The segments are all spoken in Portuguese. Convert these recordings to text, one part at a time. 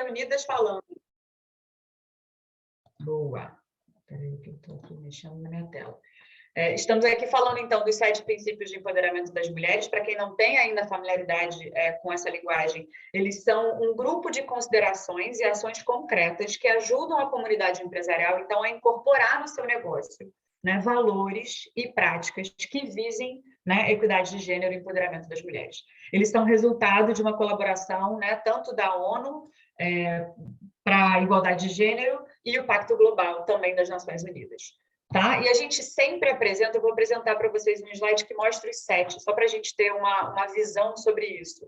reunidas falando. Boa. Espera aí que eu estou aqui mexendo na minha tela. Estamos aqui falando, então, dos 7 princípios de empoderamento das mulheres. Para quem não tem ainda familiaridade com essa linguagem, eles são um grupo de considerações e ações concretas que ajudam a comunidade empresarial, então, a incorporar no seu negócio, né, valores e práticas que visem, né, equidade de gênero e empoderamento das mulheres. Eles são resultado de uma colaboração, né, tanto da ONU para a igualdade de gênero e o Pacto Global também das Nações Unidas. Tá? E a gente sempre apresenta, eu vou apresentar para vocês um slide que mostra os 7, só para a gente ter uma visão sobre isso.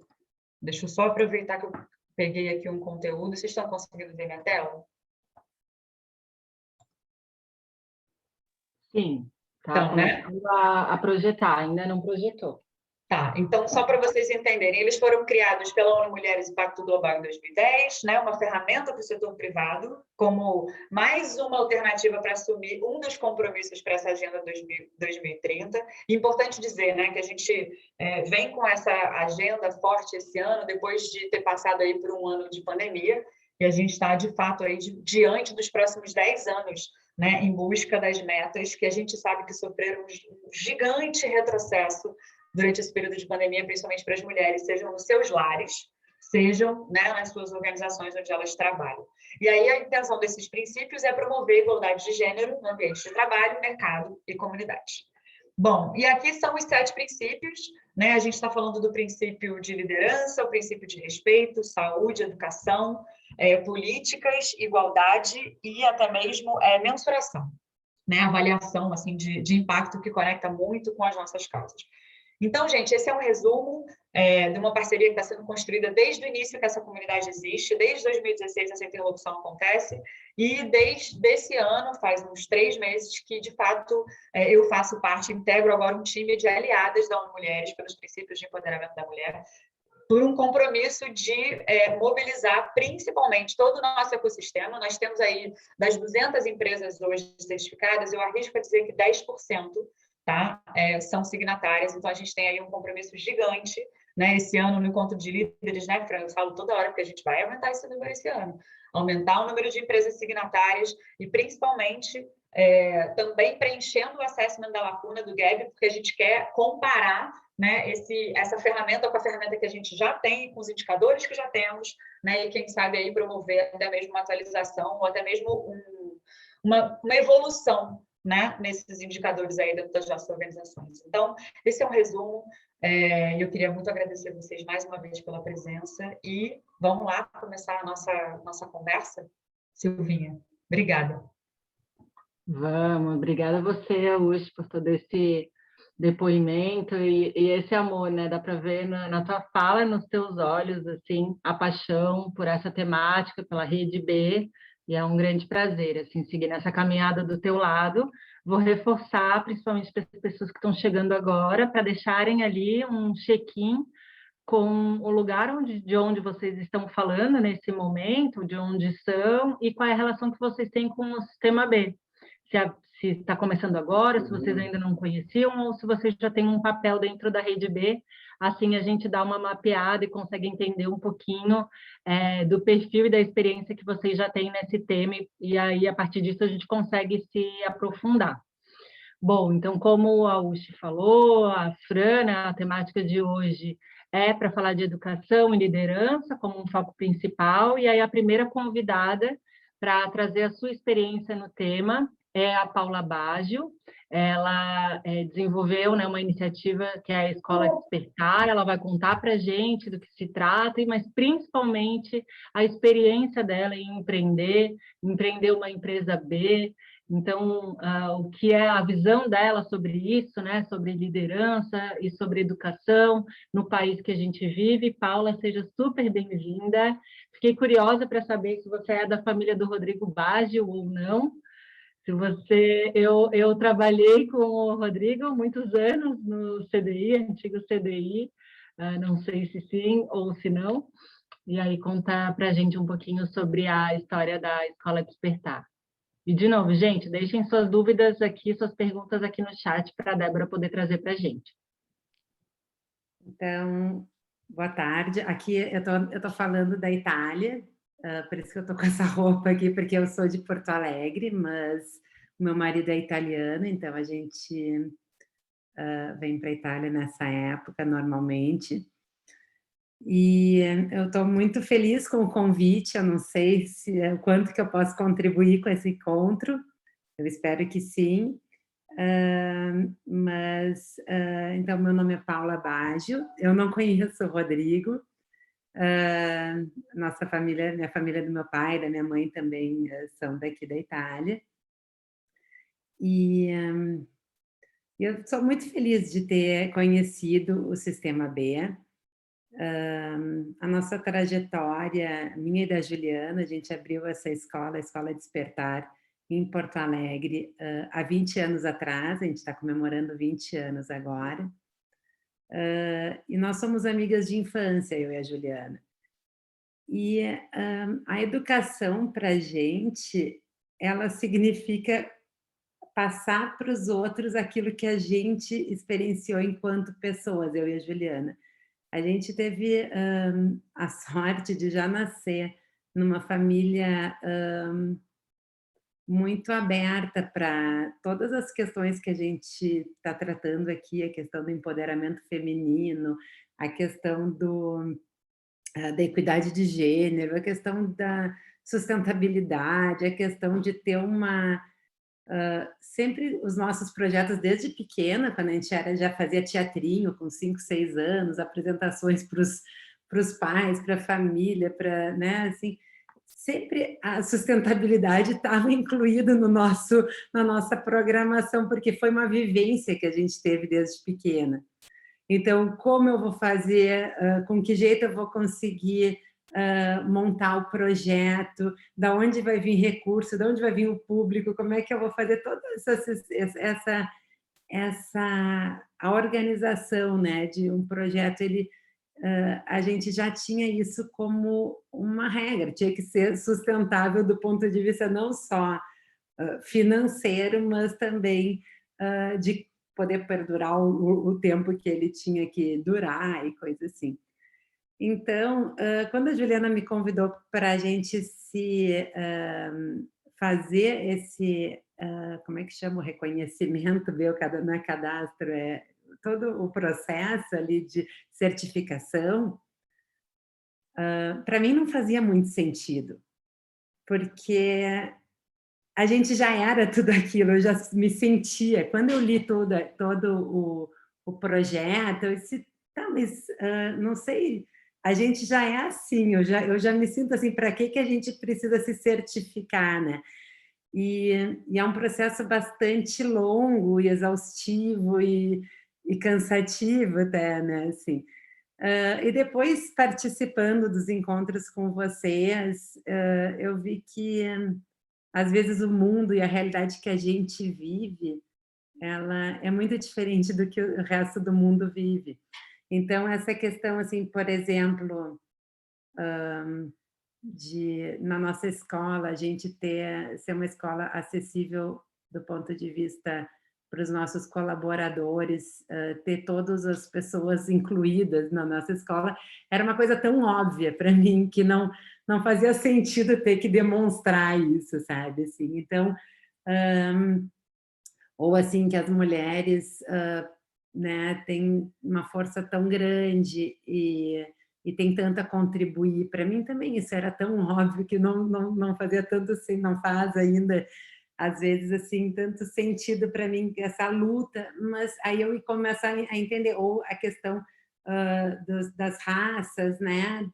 Deixa eu só aproveitar que eu peguei aqui um conteúdo. Vocês estão conseguindo ver minha tela? Sim, tá então, começando, né? a projetar, ainda não projetou. Tá, então, só para vocês entenderem, eles foram criados pela ONU Mulheres e Pacto Global em 2010, né, uma ferramenta para o setor privado, como mais uma alternativa para assumir um dos compromissos para essa Agenda 2030. E importante dizer, né, que a gente vem com essa agenda forte esse ano, depois de ter passado aí por um ano de pandemia, e a gente está, de fato, aí diante dos próximos 10 anos, né, em busca das metas que a gente sabe que sofreram um gigante retrocesso durante esse período de pandemia, principalmente para as mulheres, sejam nos seus lares, sejam, né, nas suas organizações onde elas trabalham. E aí a intenção desses princípios é promover a igualdade de gênero no ambiente de trabalho, mercado e comunidade. Bom, e aqui são os 7 princípios, né? A gente está falando do princípio de liderança, o princípio de respeito, saúde, educação, políticas, igualdade e até mesmo mensuração, né? Avaliação assim, de impacto que conecta muito com as nossas causas. Então, gente, esse é um resumo de uma parceria que está sendo construída desde o início que essa comunidade existe, desde 2016 essa interlocução acontece, e desde esse ano, faz uns 3 meses, que, de fato, eu faço parte, integro agora um time de aliadas da ONU Mulheres pelos princípios de empoderamento da mulher, por um compromisso de mobilizar principalmente todo o nosso ecossistema. Nós temos aí, das 200 empresas hoje certificadas, eu arrisco a dizer que 10%, tá? São signatárias, então a gente tem aí um compromisso gigante, né? Esse ano, no encontro de líderes, né, Fran? Eu falo toda hora, porque a gente vai aumentar esse número esse ano. Aumentar o número de empresas signatárias e, principalmente, também preenchendo o assessment da lacuna do GAP, porque a gente quer comparar, né, essa ferramenta com a ferramenta que a gente já tem, com os indicadores que já temos, né, e quem sabe aí promover até mesmo uma atualização ou até mesmo uma evolução, né, nesses indicadores aí das nossas organizações. Então, esse é um resumo, eu queria muito agradecer vocês mais uma vez pela presença e vamos lá começar a nossa conversa? Silvinha, obrigada. Vamos, obrigada a você, Augusto, por todo esse depoimento e esse amor, né? Dá para ver na tua fala, nos teus olhos, assim, a paixão por essa temática, pela Rede B, e é um grande prazer, assim, seguir nessa caminhada do teu lado. Vou reforçar, principalmente para as pessoas que estão chegando agora, para deixarem ali um check-in com o lugar de onde vocês estão falando nesse momento, de onde são e qual é a relação que vocês têm com o Sistema B. Se está começando agora, se vocês ainda não conheciam, ou se vocês já têm um papel dentro da Rede B, assim a gente dá uma mapeada e consegue entender um pouquinho do perfil e da experiência que vocês já têm nesse tema, e aí, a partir disso, a gente consegue se aprofundar. Bom, então, como a Uchi falou, a Fran, né, a temática de hoje é para falar de educação e liderança como um foco principal, e aí a primeira convidada para trazer a sua experiência no tema é a Paula Baggio. Ela desenvolveu, né, uma iniciativa que é a Escola Despertar. Ela vai contar para a gente do que se trata, mas principalmente a experiência dela em empreender uma empresa B. Então, o que é a visão dela sobre isso, né, sobre liderança e sobre educação no país que a gente vive. Paula, seja super bem-vinda. Fiquei curiosa para saber se você é da família do Rodrigo Baggio ou não. Eu trabalhei com o Rodrigo muitos anos no CDI, antigo CDI, não sei se sim ou se não, e aí conta para a gente um pouquinho sobre a história da Escola Despertar. E, de novo, gente, deixem suas dúvidas aqui, suas perguntas aqui no chat para a Débora poder trazer para a gente. Então, boa tarde. Aqui eu tô falando da Itália, por isso que eu tô com essa roupa aqui, porque eu sou de Porto Alegre, mas meu marido é italiano, então a gente vem para a Itália nessa época normalmente. E eu estou muito feliz com o convite, eu não sei se o quanto que eu posso contribuir com esse encontro, eu espero que sim. Mas, então meu nome é Paula Baggio, eu não conheço o Rodrigo, nossa família, minha família do meu pai, da minha mãe também são daqui da Itália. E eu sou muito feliz de ter conhecido o Sistema B. A nossa trajetória, minha e da Juliana, a gente abriu essa escola, a Escola Despertar, em Porto Alegre, há 20 anos atrás, a gente está comemorando 20 anos agora. E nós somos amigas de infância, eu e a Juliana. E a educação para a gente, ela significa passar para os outros aquilo que a gente experienciou enquanto pessoas, eu e a Juliana. A gente teve a sorte de já nascer numa família muito aberta para todas as questões que a gente está tratando aqui, a questão do empoderamento feminino, a questão da equidade de gênero, a questão da sustentabilidade, a questão de ter sempre os nossos projetos desde pequena, quando a gente já fazia teatrinho com 5, 6 anos, apresentações para os pais, para a família, para, né, assim, sempre a sustentabilidade estava incluída na nossa programação, porque foi uma vivência que a gente teve desde pequena. Então, como eu vou fazer, com que jeito eu vou conseguir montar o projeto, da onde vai vir recurso, de onde vai vir o público, como é que eu vou fazer toda a organização, né, de um projeto, a gente já tinha isso como uma regra, tinha que ser sustentável do ponto de vista não só financeiro, mas também de poder perdurar o tempo que ele tinha que durar e coisa assim. Então, quando a Juliana me convidou para a gente fazer esse, como é que chama o reconhecimento, ver na cadastro, todo o processo ali de certificação, para mim não fazia muito sentido, porque a gente já era tudo aquilo, eu já me sentia. Quando eu li todo o projeto, eu disse, tá, mas não sei, a gente já é assim, eu já me sinto assim, para que a gente precisa se certificar, né? E é um processo bastante longo e exaustivo e cansativo até, né? Assim. E depois, participando dos encontros com vocês, eu vi que às vezes o mundo e a realidade que a gente vive, ela é muito diferente do que o resto do mundo vive. Então, essa questão, assim, por exemplo, na nossa escola, a gente ser uma escola acessível do ponto de vista para os nossos colaboradores, ter todas as pessoas incluídas na nossa escola, era uma coisa tão óbvia para mim que não fazia sentido ter que demonstrar isso, sabe? Assim, então, ou assim, que as mulheres né, têm uma força tão grande e tem tanto a contribuir. Para mim também isso era tão óbvio que não fazia tanto assim, não faz ainda, às vezes, assim, tanto sentido para mim essa luta, mas aí eu começo a entender, ou a questão das raças, né?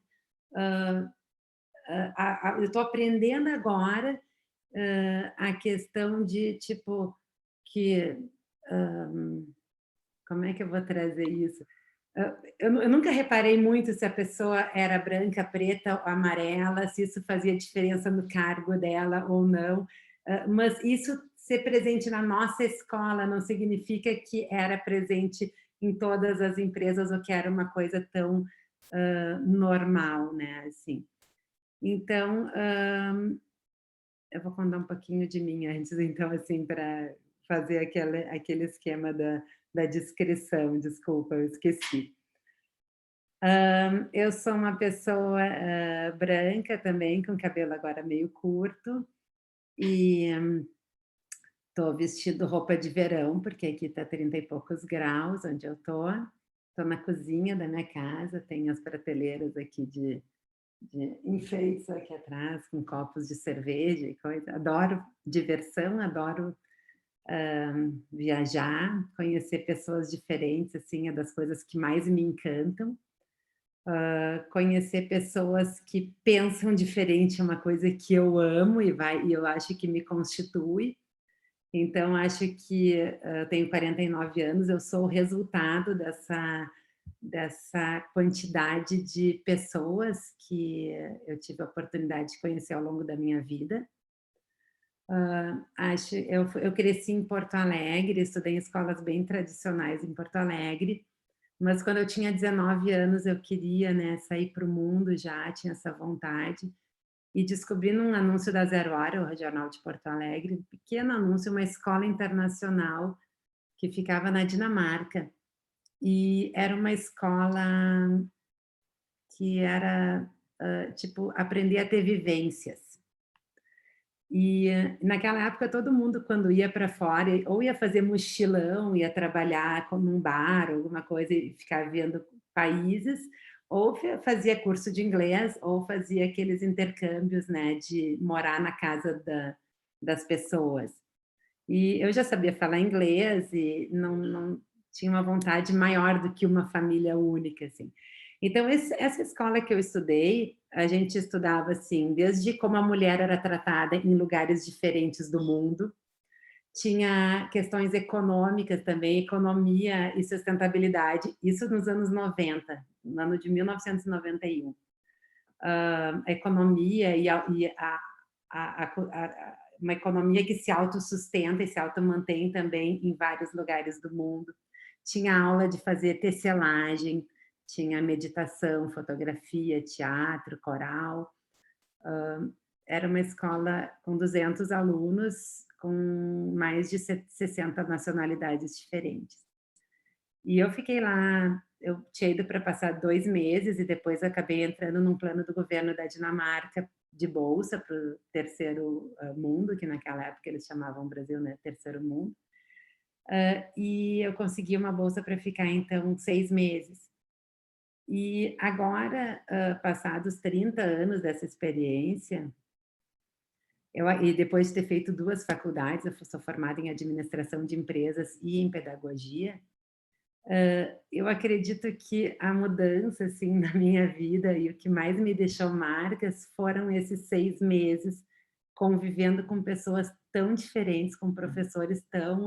Eu estou aprendendo agora a questão de, tipo, que... como é que eu vou trazer isso? Eu nunca reparei muito se a pessoa era branca, preta ou amarela, se isso fazia diferença no cargo dela ou não, mas isso ser presente na nossa escola não significa que era presente em todas as empresas ou que era uma coisa tão normal, né, assim. Então, eu vou contar um pouquinho de mim antes, então, assim, para fazer aquele esquema da descrição, desculpa, eu esqueci. Eu sou uma pessoa branca também, com cabelo agora meio curto, e estou vestindo roupa de verão, porque aqui está 30 e poucos graus, onde eu estou. Estou na cozinha da minha casa, tem as prateleiras aqui de enfeites aqui atrás, com copos de cerveja e coisa. Adoro diversão, adoro viajar, conhecer pessoas diferentes, assim, é das coisas que mais me encantam. Conhecer pessoas que pensam diferente é uma coisa que eu amo e eu acho que me constitui. Então, acho que eu tenho 49 anos, eu sou o resultado dessa quantidade de pessoas que eu tive a oportunidade de conhecer ao longo da minha vida. Eu cresci em Porto Alegre, estudei em escolas bem tradicionais em Porto Alegre, mas quando eu tinha 19 anos eu queria, né, sair para o mundo já, tinha essa vontade, e descobri num anúncio da Zero Hora, o jornal de Porto Alegre, um pequeno anúncio, uma escola internacional que ficava na Dinamarca, e era uma escola que era, tipo, aprender a ter vivências. E naquela época todo mundo quando ia para fora, ou ia fazer mochilão, ia trabalhar como um bar, alguma coisa e ficar vendo países, ou fazia curso de inglês, ou fazia aqueles intercâmbios, né, de morar na casa das pessoas. E eu já sabia falar inglês e não tinha uma vontade maior do que uma família única, assim. Então essa escola que eu estudei, a gente estudava, assim, desde como a mulher era tratada em lugares diferentes do mundo, tinha questões econômicas também, economia e sustentabilidade, isso nos anos 90, no ano de 1991. A economia e uma economia que se autossustenta e se automantém também em vários lugares do mundo. Tinha aula de fazer tecelagem, tinha meditação, fotografia, teatro, coral. Era uma escola com 200 alunos, com mais de 60 nacionalidades diferentes. E eu fiquei lá, eu tinha ido para passar 2 meses e depois acabei entrando num plano do governo da Dinamarca de bolsa para o terceiro mundo, que naquela época eles chamavam o Brasil, né, terceiro mundo. E eu consegui uma bolsa para ficar, então, 6 meses. E agora, passados 30 anos dessa experiência, e depois de ter feito 2 faculdades, eu sou formada em administração de empresas e em pedagogia, eu acredito que a mudança, assim, na minha vida e o que mais me deixou marcas foram esses 6 meses convivendo com pessoas tão diferentes, com professores tão,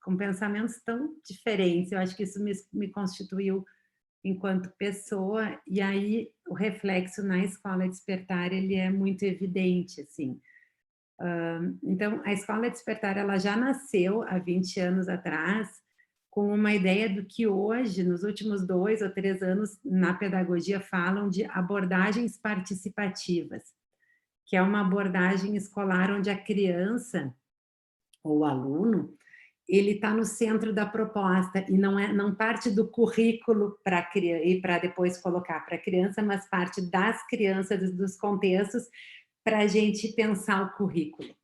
com pensamentos tão diferentes. Eu acho que isso me constituiu enquanto pessoa, e aí o reflexo na Escola Despertar, ele é muito evidente, assim. Então, a Escola Despertar, ela já nasceu há 20 anos atrás, com uma ideia do que hoje, nos últimos 2 ou 3 anos, na pedagogia, falam de abordagens participativas, que é uma abordagem escolar onde a criança, ou o aluno, ele está no centro da proposta e não parte do currículo para depois colocar para a criança, mas parte das crianças, dos contextos, para a gente pensar o currículo.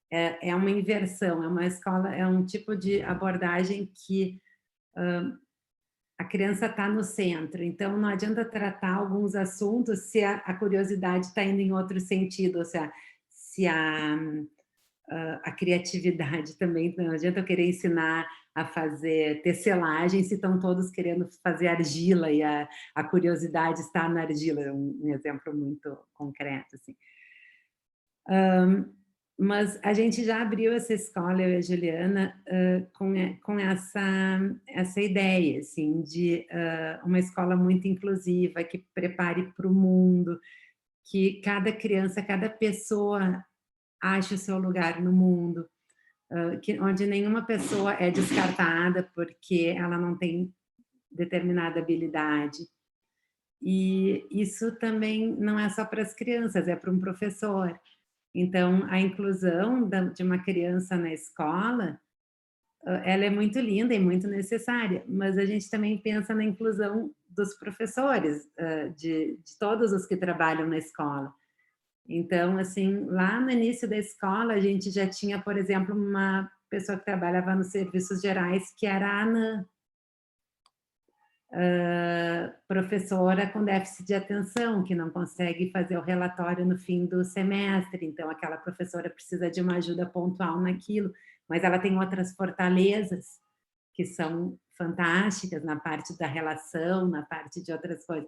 É uma inversão, é uma escola, é um tipo de abordagem que a criança está no centro, então não adianta tratar alguns assuntos se a curiosidade está indo em outro sentido, ou seja, se a criatividade também, não adianta eu querer ensinar a fazer tecelagem se estão todos querendo fazer argila e a curiosidade está na argila, é um exemplo muito concreto, assim. Mas a gente já abriu essa escola, eu e a Juliana, com essa ideia, assim, de uma escola muito inclusiva, que prepare para o mundo, que cada criança, cada pessoa ache o seu lugar no mundo, onde nenhuma pessoa é descartada porque ela não tem determinada habilidade. E isso também não é só para as crianças, é para um professor. Então, a inclusão de uma criança na escola ela é muito linda e muito necessária, mas a gente também pensa na inclusão dos professores, de todos os que trabalham na escola. Então, assim, lá no início da escola, a gente já tinha, por exemplo, uma pessoa que trabalhava nos serviços gerais, que era a ANAN, professora com déficit de atenção, que não consegue fazer o relatório no fim do semestre, então aquela professora precisa de uma ajuda pontual naquilo, mas ela tem outras fortalezas que são fantásticas na parte da relação, na parte de outras coisas.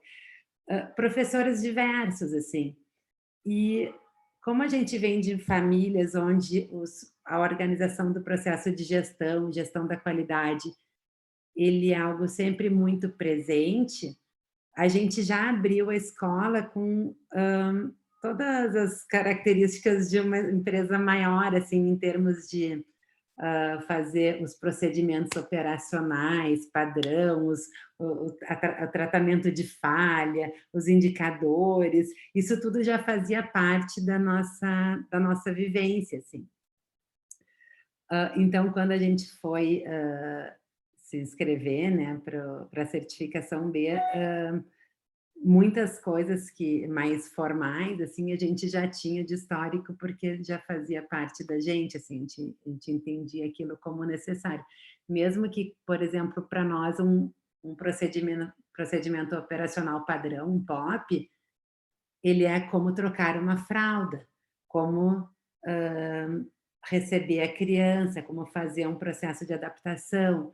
Professores diversos, assim. E como a gente vem de famílias onde a organização do processo de gestão da qualidade, ele é algo sempre muito presente, a gente já abriu a escola com todas as características de uma empresa maior, assim, em termos de fazer os procedimentos operacionais, padrão, o tratamento de falha, os indicadores, isso tudo já fazia parte da nossa vivência, assim. Então, quando a gente foi se inscrever, né, para a certificação B, muitas coisas que mais formais, assim, a gente já tinha de histórico, porque já fazia parte da gente, assim, a gente entendia aquilo como necessário. Mesmo que, por exemplo, para nós, um procedimento operacional padrão, um POP, ele é como trocar uma fralda, como receber a criança, como fazer um processo de adaptação.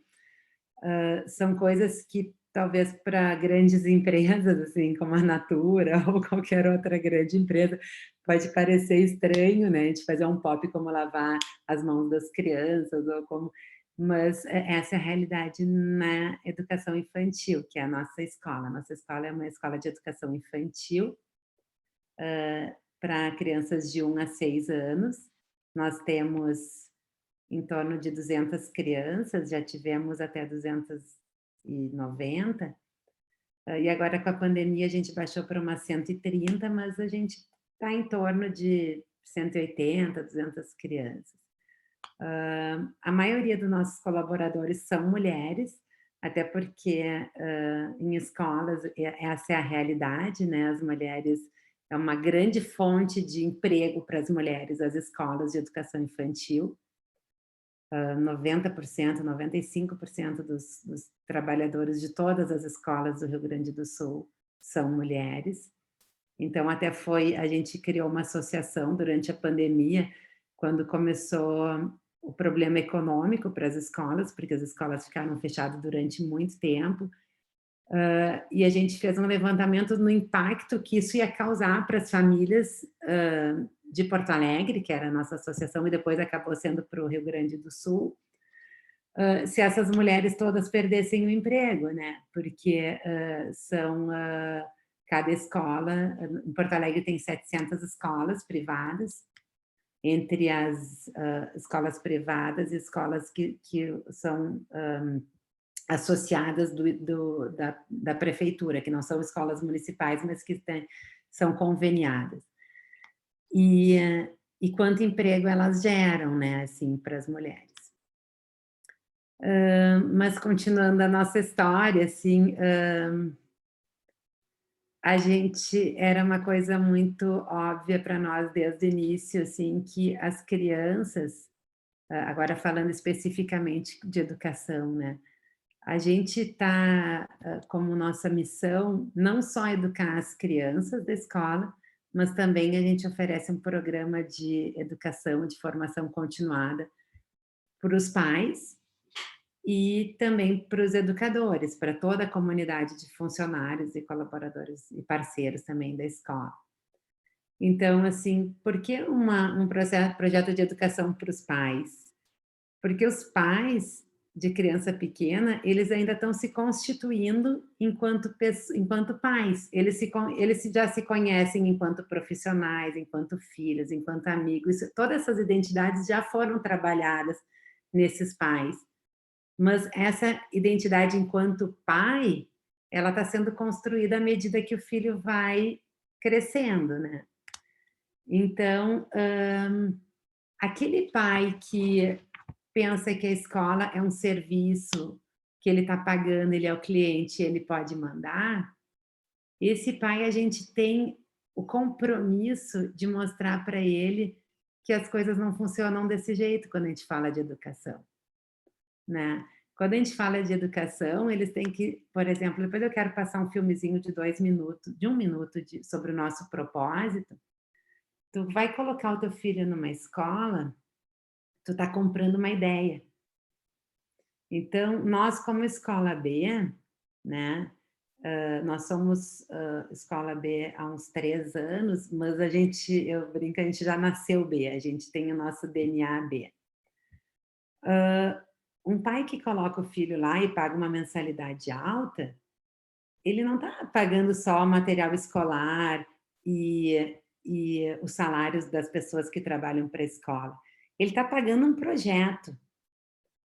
São coisas que talvez para grandes empresas, assim, como a Natura ou qualquer outra grande empresa, pode parecer estranho, né, a gente fazer um POP como lavar as mãos das crianças, ou como... Mas essa é a realidade na educação infantil, que é a nossa escola. A nossa escola é uma escola de educação infantil para crianças de 1 a 6 anos. Nós temos em torno de 200 crianças, já tivemos até 290, e agora com a pandemia a gente baixou para umas 130, mas a gente está em torno de 180, 200 crianças. A maioria dos nossos colaboradores são mulheres, até porque em escolas essa é a realidade, né? As mulheres, é uma grande fonte de emprego para as mulheres, as escolas de educação infantil. 90%, 95% dos trabalhadores de todas as escolas do Rio Grande do Sul são mulheres. Então, até a gente criou uma associação durante a pandemia, quando começou o problema econômico para as escolas, porque as escolas ficaram fechadas durante muito tempo, e a gente fez um levantamento no impacto que isso ia causar para as famílias de Porto Alegre, que era a nossa associação, e depois acabou sendo para o Rio Grande do Sul, se essas mulheres todas perdessem o emprego, né? Porque cada escola, em Porto Alegre tem 700 escolas privadas, entre as escolas privadas e escolas que são associadas da prefeitura, que não são escolas municipais, mas que são conveniadas. E quanto emprego elas geram, né, assim, para as mulheres. Mas continuando a nossa história, assim, a gente era uma coisa muito óbvia para nós desde o início, assim, que as crianças, agora falando especificamente de educação, né, a gente está como nossa missão não só educar as crianças da escola, mas também a gente oferece um programa de educação, de formação continuada para os pais e também para os educadores, para toda a comunidade de funcionários e colaboradores e parceiros também da escola. Então, assim, por que um projeto de educação para os pais? Porque os pais de criança pequena, eles ainda estão se constituindo enquanto pais. Eles já se conhecem enquanto profissionais, enquanto filhos, enquanto amigos. Todas essas identidades já foram trabalhadas nesses pais. Mas essa identidade enquanto pai, ela está sendo construída à medida que o filho vai crescendo, né? Então, aquele pai que pensa que a escola é um serviço que ele está pagando, ele é o cliente, ele pode mandar, esse pai a gente tem o compromisso de mostrar para ele que as coisas não funcionam desse jeito quando a gente fala de educação, né. Quando a gente fala de educação, eles têm que, por exemplo, depois eu quero passar um filmezinho de 2 minutos, de 1 minuto sobre o nosso propósito. Tu vai colocar o teu filho numa escola, tu está comprando uma ideia. Então, nós como escola B, né, nós somos, escola B há uns 3 anos, mas a gente, eu brinco, a gente já nasceu B, a gente tem o nosso DNA B. Um pai que coloca o filho lá e paga uma mensalidade alta, ele não está pagando só o material escolar e os salários das pessoas que trabalham para a escola. Ele está pagando um projeto.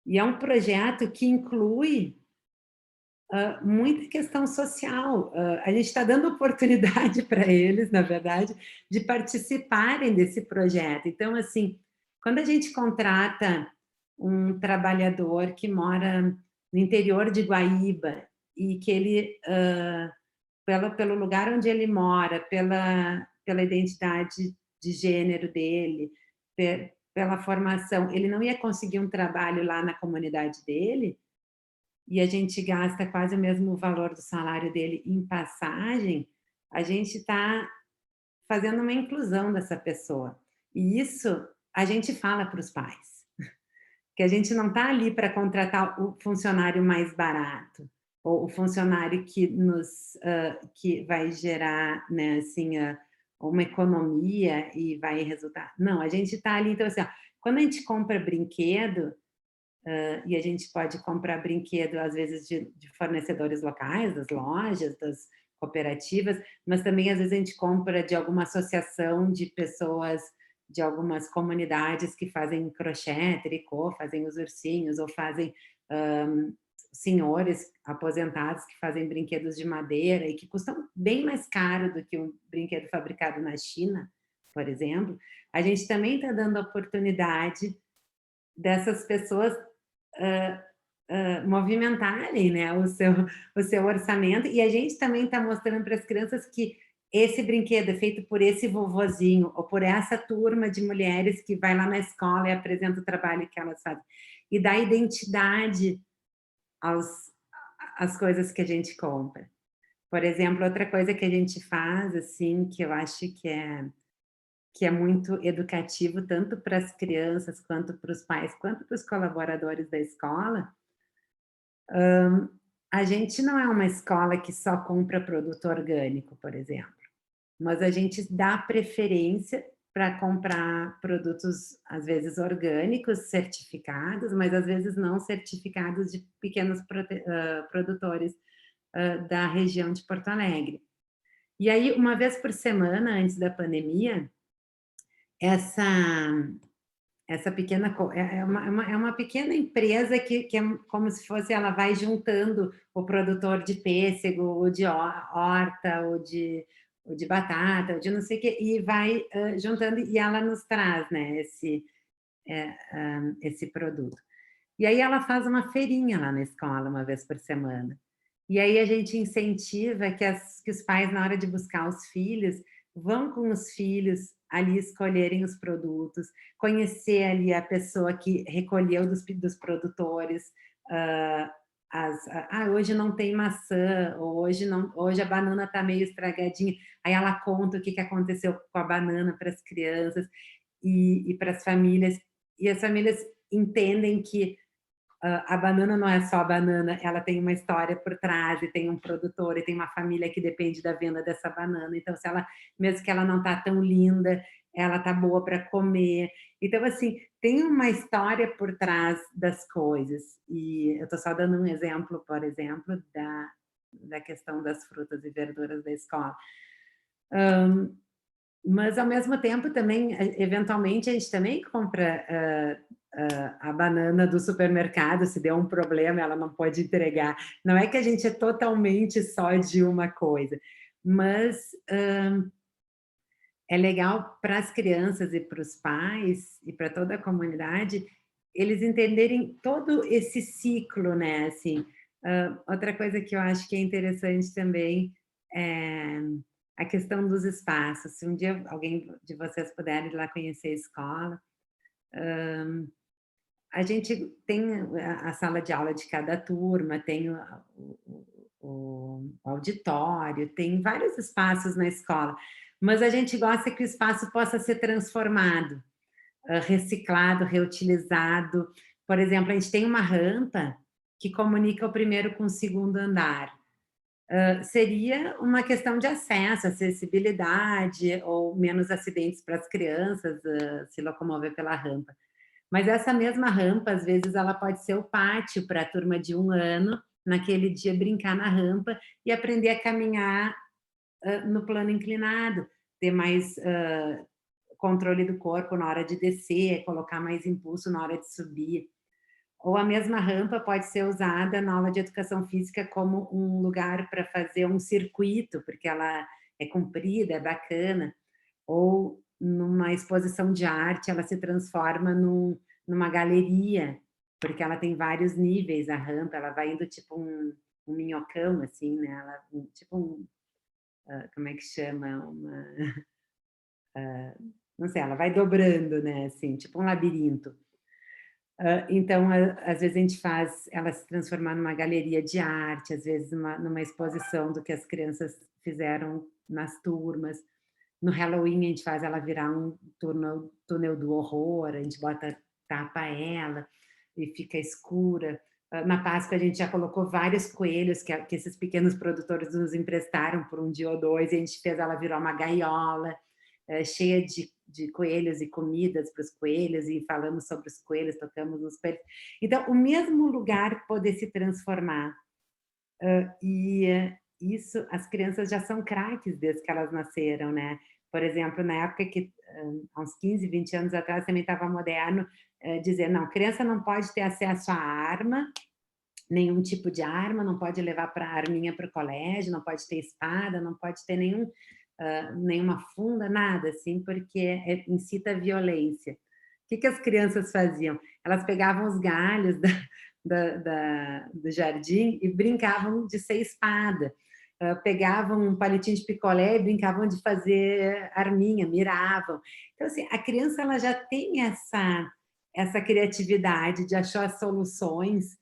E é um projeto que inclui muita questão social. A gente está dando oportunidade para eles, na verdade, de participarem desse projeto. Então, assim, quando a gente contrata um trabalhador que mora no interior de Guaíba e que ele, pelo lugar onde ele mora, pela identidade de gênero dele, pela formação, ele não ia conseguir um trabalho lá na comunidade dele, e a gente gasta quase o mesmo valor do salário dele em passagem, a gente está fazendo uma inclusão dessa pessoa. E isso a gente fala para os pais, que a gente não está ali para contratar o funcionário mais barato, ou o funcionário que vai gerar, né, assim, uma economia e vai resultar. Não, a gente está ali, então assim, ó, quando a gente compra brinquedo, e a gente pode comprar brinquedo, às vezes, de fornecedores locais, das lojas, das cooperativas, mas também, às vezes, a gente compra de alguma associação de pessoas de algumas comunidades que fazem crochê, tricô, fazem os ursinhos, ou fazem senhores aposentados que fazem brinquedos de madeira e que custam bem mais caro do que um brinquedo fabricado na China, por exemplo. A gente também está dando oportunidade dessas pessoas movimentarem, né, o seu orçamento, e a gente também está mostrando para as crianças que esse brinquedo é feito por esse vovozinho, ou por essa turma de mulheres que vai lá na escola e apresenta o trabalho que elas fazem. E dá identidade às coisas que a gente compra. Por exemplo, outra coisa que a gente faz, assim, que eu acho que é muito educativo, tanto para as crianças, quanto para os pais, quanto para os colaboradores da escola, a gente não é uma escola que só compra produto orgânico, por exemplo, mas a gente dá preferência para comprar produtos, às vezes, orgânicos, certificados, mas às vezes não certificados, de pequenos produtores da região de Porto Alegre. E aí, uma vez por semana, antes da pandemia, essa pequena é uma pequena empresa que é como se fosse, ela vai juntando o produtor de pêssego, ou de horta, ou de batata, ou de não sei o quê, e vai juntando, e ela nos traz, né, esse produto. E aí ela faz uma feirinha lá na escola, uma vez por semana. E aí a gente incentiva que os pais, na hora de buscar os filhos, vão com os filhos ali escolherem os produtos, conhecer ali a pessoa que recolheu dos produtores, hoje não tem maçã, ou hoje a banana está meio estragadinha, aí ela conta o que aconteceu com a banana para as crianças e para as famílias, e as famílias entendem que a banana não é só a banana, ela tem uma história por trás, e tem um produtor, e tem uma família que depende da venda dessa banana. Então, mesmo que ela não está tão linda, ela está boa para comer. Então, assim, tem uma história por trás das coisas. E eu estou só dando um exemplo, por exemplo, da questão das frutas e verduras da escola. Mas, ao mesmo tempo, também, eventualmente, a gente também compra a banana do supermercado, se der um problema, ela não pode entregar. Não é que a gente é totalmente só de uma coisa, mas é legal para as crianças e para os pais e para toda a comunidade eles entenderem todo esse ciclo, né? Assim, outra coisa que eu acho que é interessante também é a questão dos espaços. Se um dia alguém de vocês puder ir lá conhecer a escola, a gente tem a sala de aula de cada turma, tem o auditório, tem vários espaços na escola, mas a gente gosta que o espaço possa ser transformado, reciclado, reutilizado. Por exemplo, a gente tem uma rampa que comunica o primeiro com o segundo andar. Seria uma questão de acesso, acessibilidade, ou menos acidentes para as crianças se locomover pela rampa. Mas essa mesma rampa, às vezes, ela pode ser o pátio para a turma de 1 ano, naquele dia brincar na rampa e aprender a caminhar no plano inclinado, ter mais controle do corpo na hora de descer, colocar mais impulso na hora de subir. Ou a mesma rampa pode ser usada na aula de educação física como um lugar para fazer um circuito, porque ela é comprida, é bacana. Ou numa exposição de arte, ela se transforma numa galeria, porque ela tem vários níveis, a rampa, ela vai indo tipo um minhocão, assim, né? Ela, tipo como é que chama? Não sei, ela vai dobrando, né? Assim, tipo um labirinto. Então, às vezes a gente faz ela se transformar numa galeria de arte, às vezes numa exposição do que as crianças fizeram nas turmas. No Halloween, a gente faz ela virar um túnel do horror, a gente tapa ela e fica escura. Na Páscoa, a gente já colocou vários coelhos que esses pequenos produtores nos emprestaram por um dia ou dois, e a gente fez ela virar uma gaiola cheia de coelhos e comidas para os coelhos, e falamos sobre os coelhos, tocamos nos coelhos. Então, o mesmo lugar poder se transformar. E isso, as crianças já são craques desde que elas nasceram, né? Por exemplo, na época que, há uns 15, 20 anos atrás, também estava moderno dizer, não, criança não pode ter acesso à arma, nenhum tipo de arma, não pode levar para arminha para o colégio, não pode ter espada, não pode ter nenhuma funda, nada, assim, porque incita a violência. O que as crianças faziam? Elas pegavam os galhos do jardim e brincavam de ser espada. Pegavam um palitinho de picolé e brincavam de fazer arminha, miravam. Então, assim, a criança ela já tem essa criatividade de achar soluções,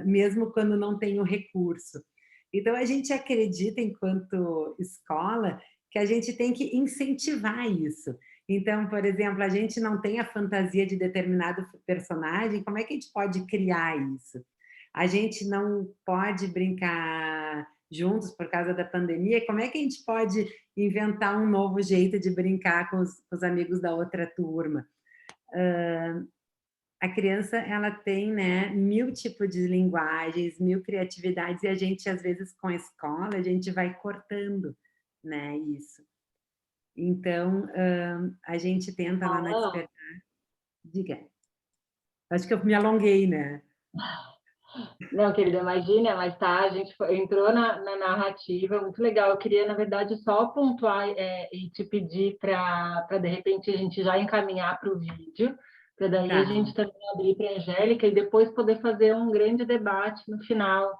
mesmo quando não tem o recurso. Então, a gente acredita, enquanto escola, que a gente tem que incentivar isso. Então, por exemplo, a gente não tem a fantasia de determinado personagem, como é que a gente pode criar isso? A gente não pode brincar juntos por causa da pandemia, como é que a gente pode inventar um novo jeito de brincar com os amigos da outra turma? A criança, ela tem, né, 1000 tipos de linguagens, 1000 criatividades, e a gente, às vezes, com a escola, a gente vai cortando, né, isso. Então, a gente tenta lá na Despertar... Diga. Acho que eu me alonguei, né? Não, querida, imagina, mas tá, a gente entrou na narrativa, muito legal. Eu queria, na verdade, só pontuar e te pedir para, de repente, a gente já encaminhar para o vídeo, para daí a gente também abrir para a Angélica e depois poder fazer um grande debate no final.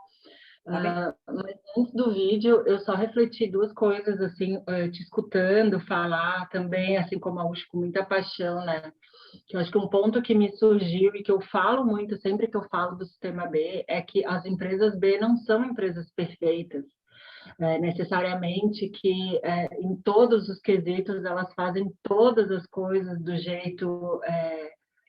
Mas antes do vídeo, eu só refleti 2 coisas, assim, te escutando falar também, assim como a Ush, com muita paixão, né? Que eu acho que um ponto que me surgiu e que eu falo muito sempre que eu falo do Sistema B é que as empresas B não são empresas perfeitas, necessariamente que em todos os quesitos elas fazem todas as coisas do jeito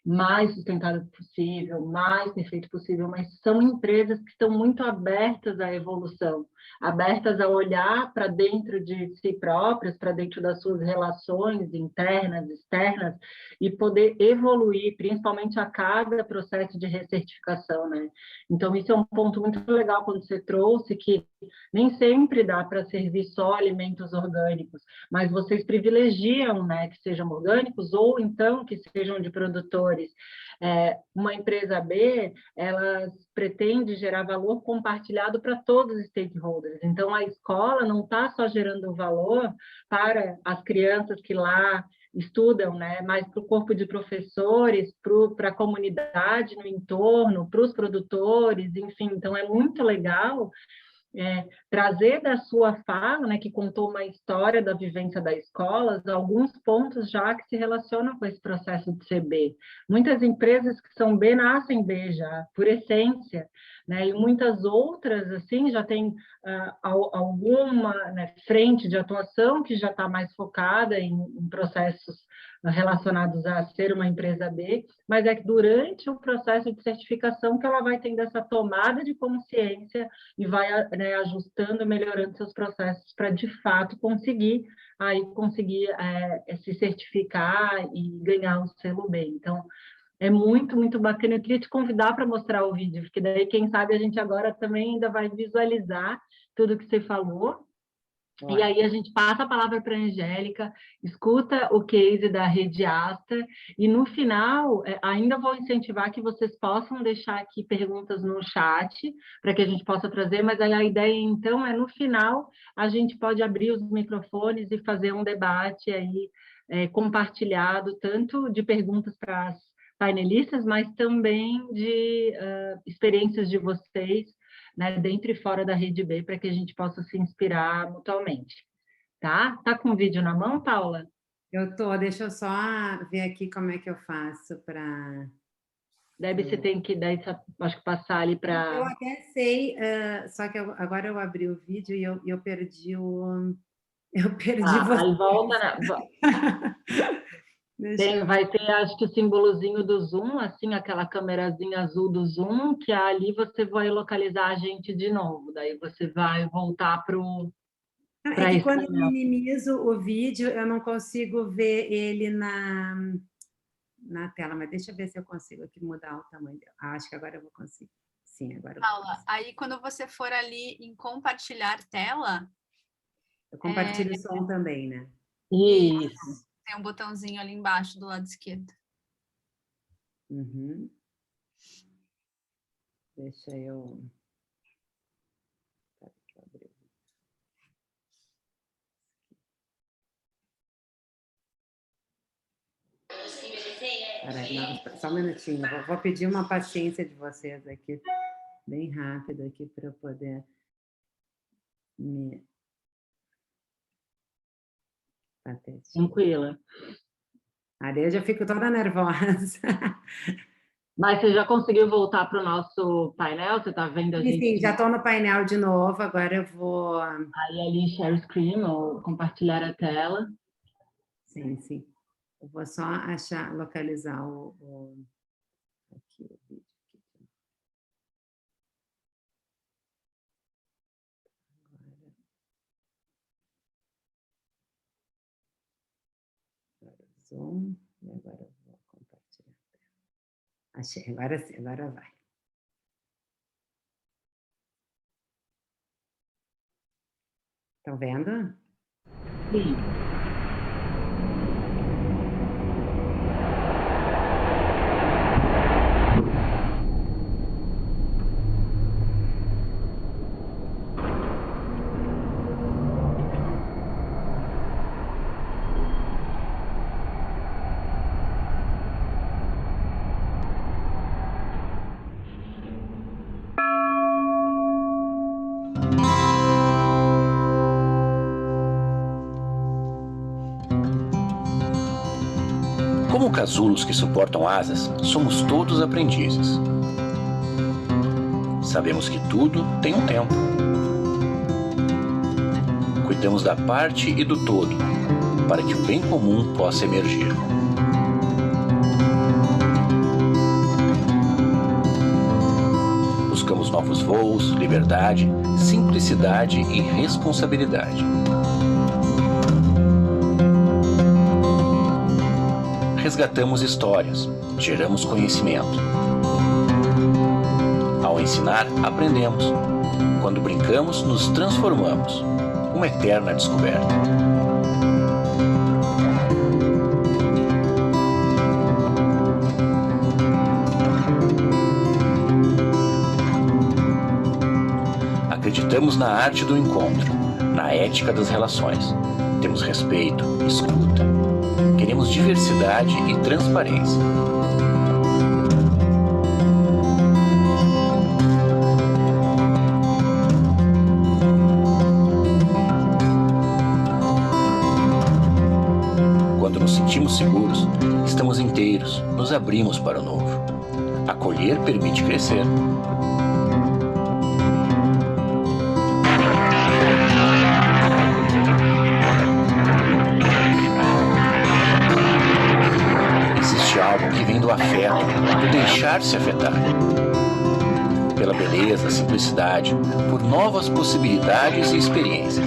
mais sustentável possível, mais perfeito possível, mas são empresas que estão muito abertas à evolução, abertas a olhar para dentro de si próprias, para dentro das suas relações internas, externas, e poder evoluir, principalmente a cada processo de recertificação, né? Então, isso é um ponto muito legal quando você trouxe, que nem sempre dá para servir só alimentos orgânicos, mas vocês privilegiam, né, que sejam orgânicos ou então que sejam de produtores. Uma empresa B, ela pretende gerar valor compartilhado para todos os stakeholders. Então, a escola não está só gerando valor para as crianças que lá estudam, né, mas para o corpo de professores, para a comunidade no entorno, para os produtores, enfim. Então, é muito legal trazer da sua fala, né, que contou uma história da vivência da escola, alguns pontos já que se relacionam com esse processo de ser B. Muitas empresas que são B nascem B já, por essência, né, e muitas outras, assim, já tem alguma, né, frente de atuação que já está mais focada em processos relacionados a ser uma empresa B, mas é que durante o processo de certificação que ela vai tendo essa tomada de consciência e vai, né, ajustando, melhorando seus processos para, de fato, conseguir se certificar e ganhar o selo B. Então, é muito, muito bacana. Eu queria te convidar para mostrar o vídeo, porque daí, quem sabe, a gente agora também ainda vai visualizar tudo que você falou. E aí a gente passa a palavra para a Angélica, escuta o case da Rede Asta, e no final, ainda vou incentivar que vocês possam deixar aqui perguntas no chat, para que a gente possa trazer, mas aí a ideia, então, no final, a gente pode abrir os microfones e fazer um debate aí compartilhado, tanto de perguntas para as painelistas, mas também de experiências de vocês, né, dentro e fora da Rede B, para que a gente possa se inspirar mutuamente. Tá? Tá com o vídeo na mão, Paula? Eu tô, deixa eu só ver aqui como é que eu faço para... Deve, você tem que, daí, acho que passar ali para... Eu até sei, só que agora eu abri o vídeo e eu perdi o... Eu perdi você. Aí volta vai ter, acho que o símbolozinho do Zoom, assim, aquela câmerazinha azul do Zoom, que ali você vai localizar a gente de novo. Daí você vai voltar para o... É que quando eu minimizo o vídeo, eu não consigo ver ele na tela, mas deixa eu ver se eu consigo aqui mudar o tamanho dele. Acho que agora eu vou conseguir. Sim, agora eu vou Paula, aí quando você for ali em compartilhar tela... Eu compartilho o som também, né? Isso. Tem um botãozinho ali embaixo do lado esquerdo. Uhum. Deixa eu... Peraí, só um minutinho. Vou pedir uma paciência de vocês aqui, bem rápido aqui, para eu poder me... Tranquila. Ali eu já fico toda nervosa. Mas você já conseguiu voltar para o nosso painel? Você está vendo a gente? Sim, já estou no painel de novo, agora eu vou... Aí ali, share screen, ou compartilhar a tela. Sim, sim. Eu vou só localizar aqui o vídeo. Zoom, e agora eu vou compartilhar. Achei, agora sim, agora vai. Estão vendo? Sim. Como casulos que suportam asas, somos todos aprendizes. Sabemos que tudo tem um tempo. Cuidamos da parte e do todo, para que o bem comum possa emergir. Buscamos novos voos, liberdade, simplicidade e responsabilidade. Resgatamos histórias, geramos conhecimento. Ao ensinar, aprendemos. Quando brincamos, nos transformamos. Uma eterna descoberta. Acreditamos na arte do encontro, na ética das relações. Temos respeito, escuta. Queremos diversidade e transparência. Quando nos sentimos seguros, estamos inteiros, nos abrimos para o novo. Acolher permite crescer. Algo que vem do afeto, do deixar-se afetar. Pela beleza, simplicidade, por novas possibilidades e experiências.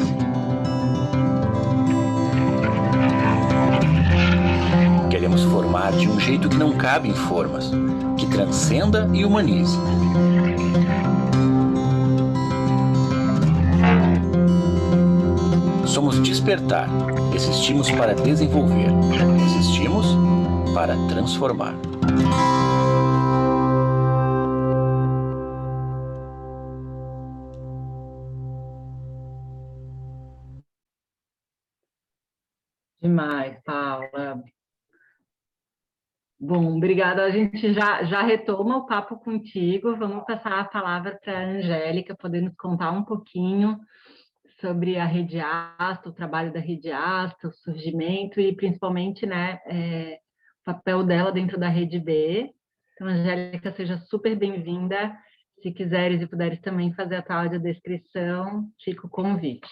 Queremos formar de um jeito que não cabe em formas, que transcenda e humanize. Somos despertar, existimos para desenvolver, existimos para transformar. Demais, Paula. Bom, obrigada. A gente já retoma o papo contigo. Vamos passar a palavra para a Angélica, poder nos contar um pouquinho sobre a Rede Asta, o trabalho da Rede Asta, o surgimento e principalmente, né, o papel dela dentro da Rede B. Então, Angélica, seja super bem-vinda. Se quiseres e puderes também fazer a tua audiodescrição, fica o convite.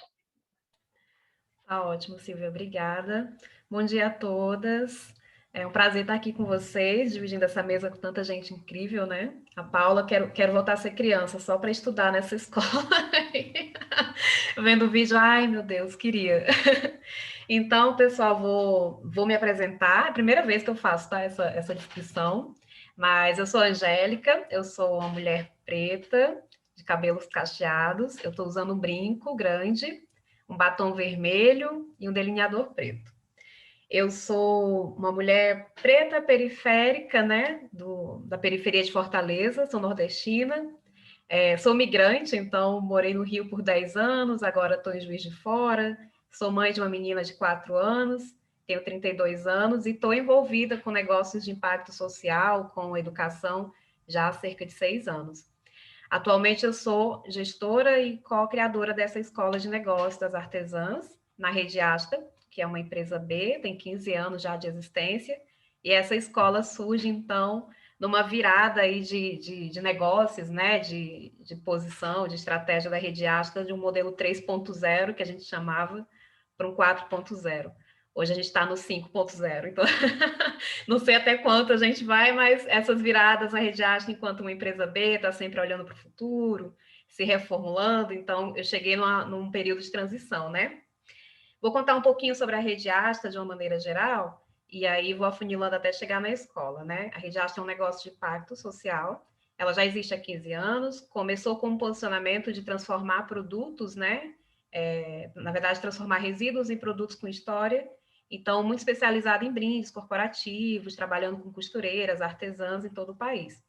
Tá ótimo, Silvia, obrigada. Bom dia a todas. É um prazer estar aqui com vocês, dividindo essa mesa com tanta gente incrível, né? A Paula, quero voltar a ser criança, só para estudar nessa escola. Vendo o vídeo, ai, meu Deus, queria. Então, pessoal, vou me apresentar. É a primeira vez que eu faço, tá, essa descrição. Mas eu sou a Angélica, eu sou uma mulher preta, de cabelos cacheados. Eu estou usando um brinco grande, um batom vermelho e um delineador preto. Eu sou uma mulher preta periférica, né, da periferia de Fortaleza, sou nordestina, sou migrante, então morei no Rio por 10 anos, agora estou em Juiz de Fora, sou mãe de uma menina de 4 anos, tenho 32 anos e estou envolvida com negócios de impacto social, com educação, já há cerca de 6 anos. Atualmente eu sou gestora e co-criadora dessa escola de negócios das artesãs, na Rede Asta, que é uma empresa B, tem 15 anos já de existência, e essa escola surge, então, numa virada aí de negócios, né, de posição, de estratégia da Rede Asta, de um modelo 3.0, que a gente chamava, para um 4.0. Hoje a gente está no 5.0, então não sei até quanto a gente vai, mas essas viradas a Rede Asta, enquanto uma empresa B, está sempre olhando para o futuro, se reformulando, então eu cheguei num período de transição, né? Vou contar um pouquinho sobre a Rede Asta de uma maneira geral, e aí vou afunilando até chegar na escola, né? A Rede Asta é um negócio de impacto social, ela já existe há 15 anos, começou com um posicionamento de transformar produtos, né? Na verdade, transformar resíduos em produtos com história, então muito especializada em brindes corporativos, trabalhando com costureiras, artesãs em todo o país.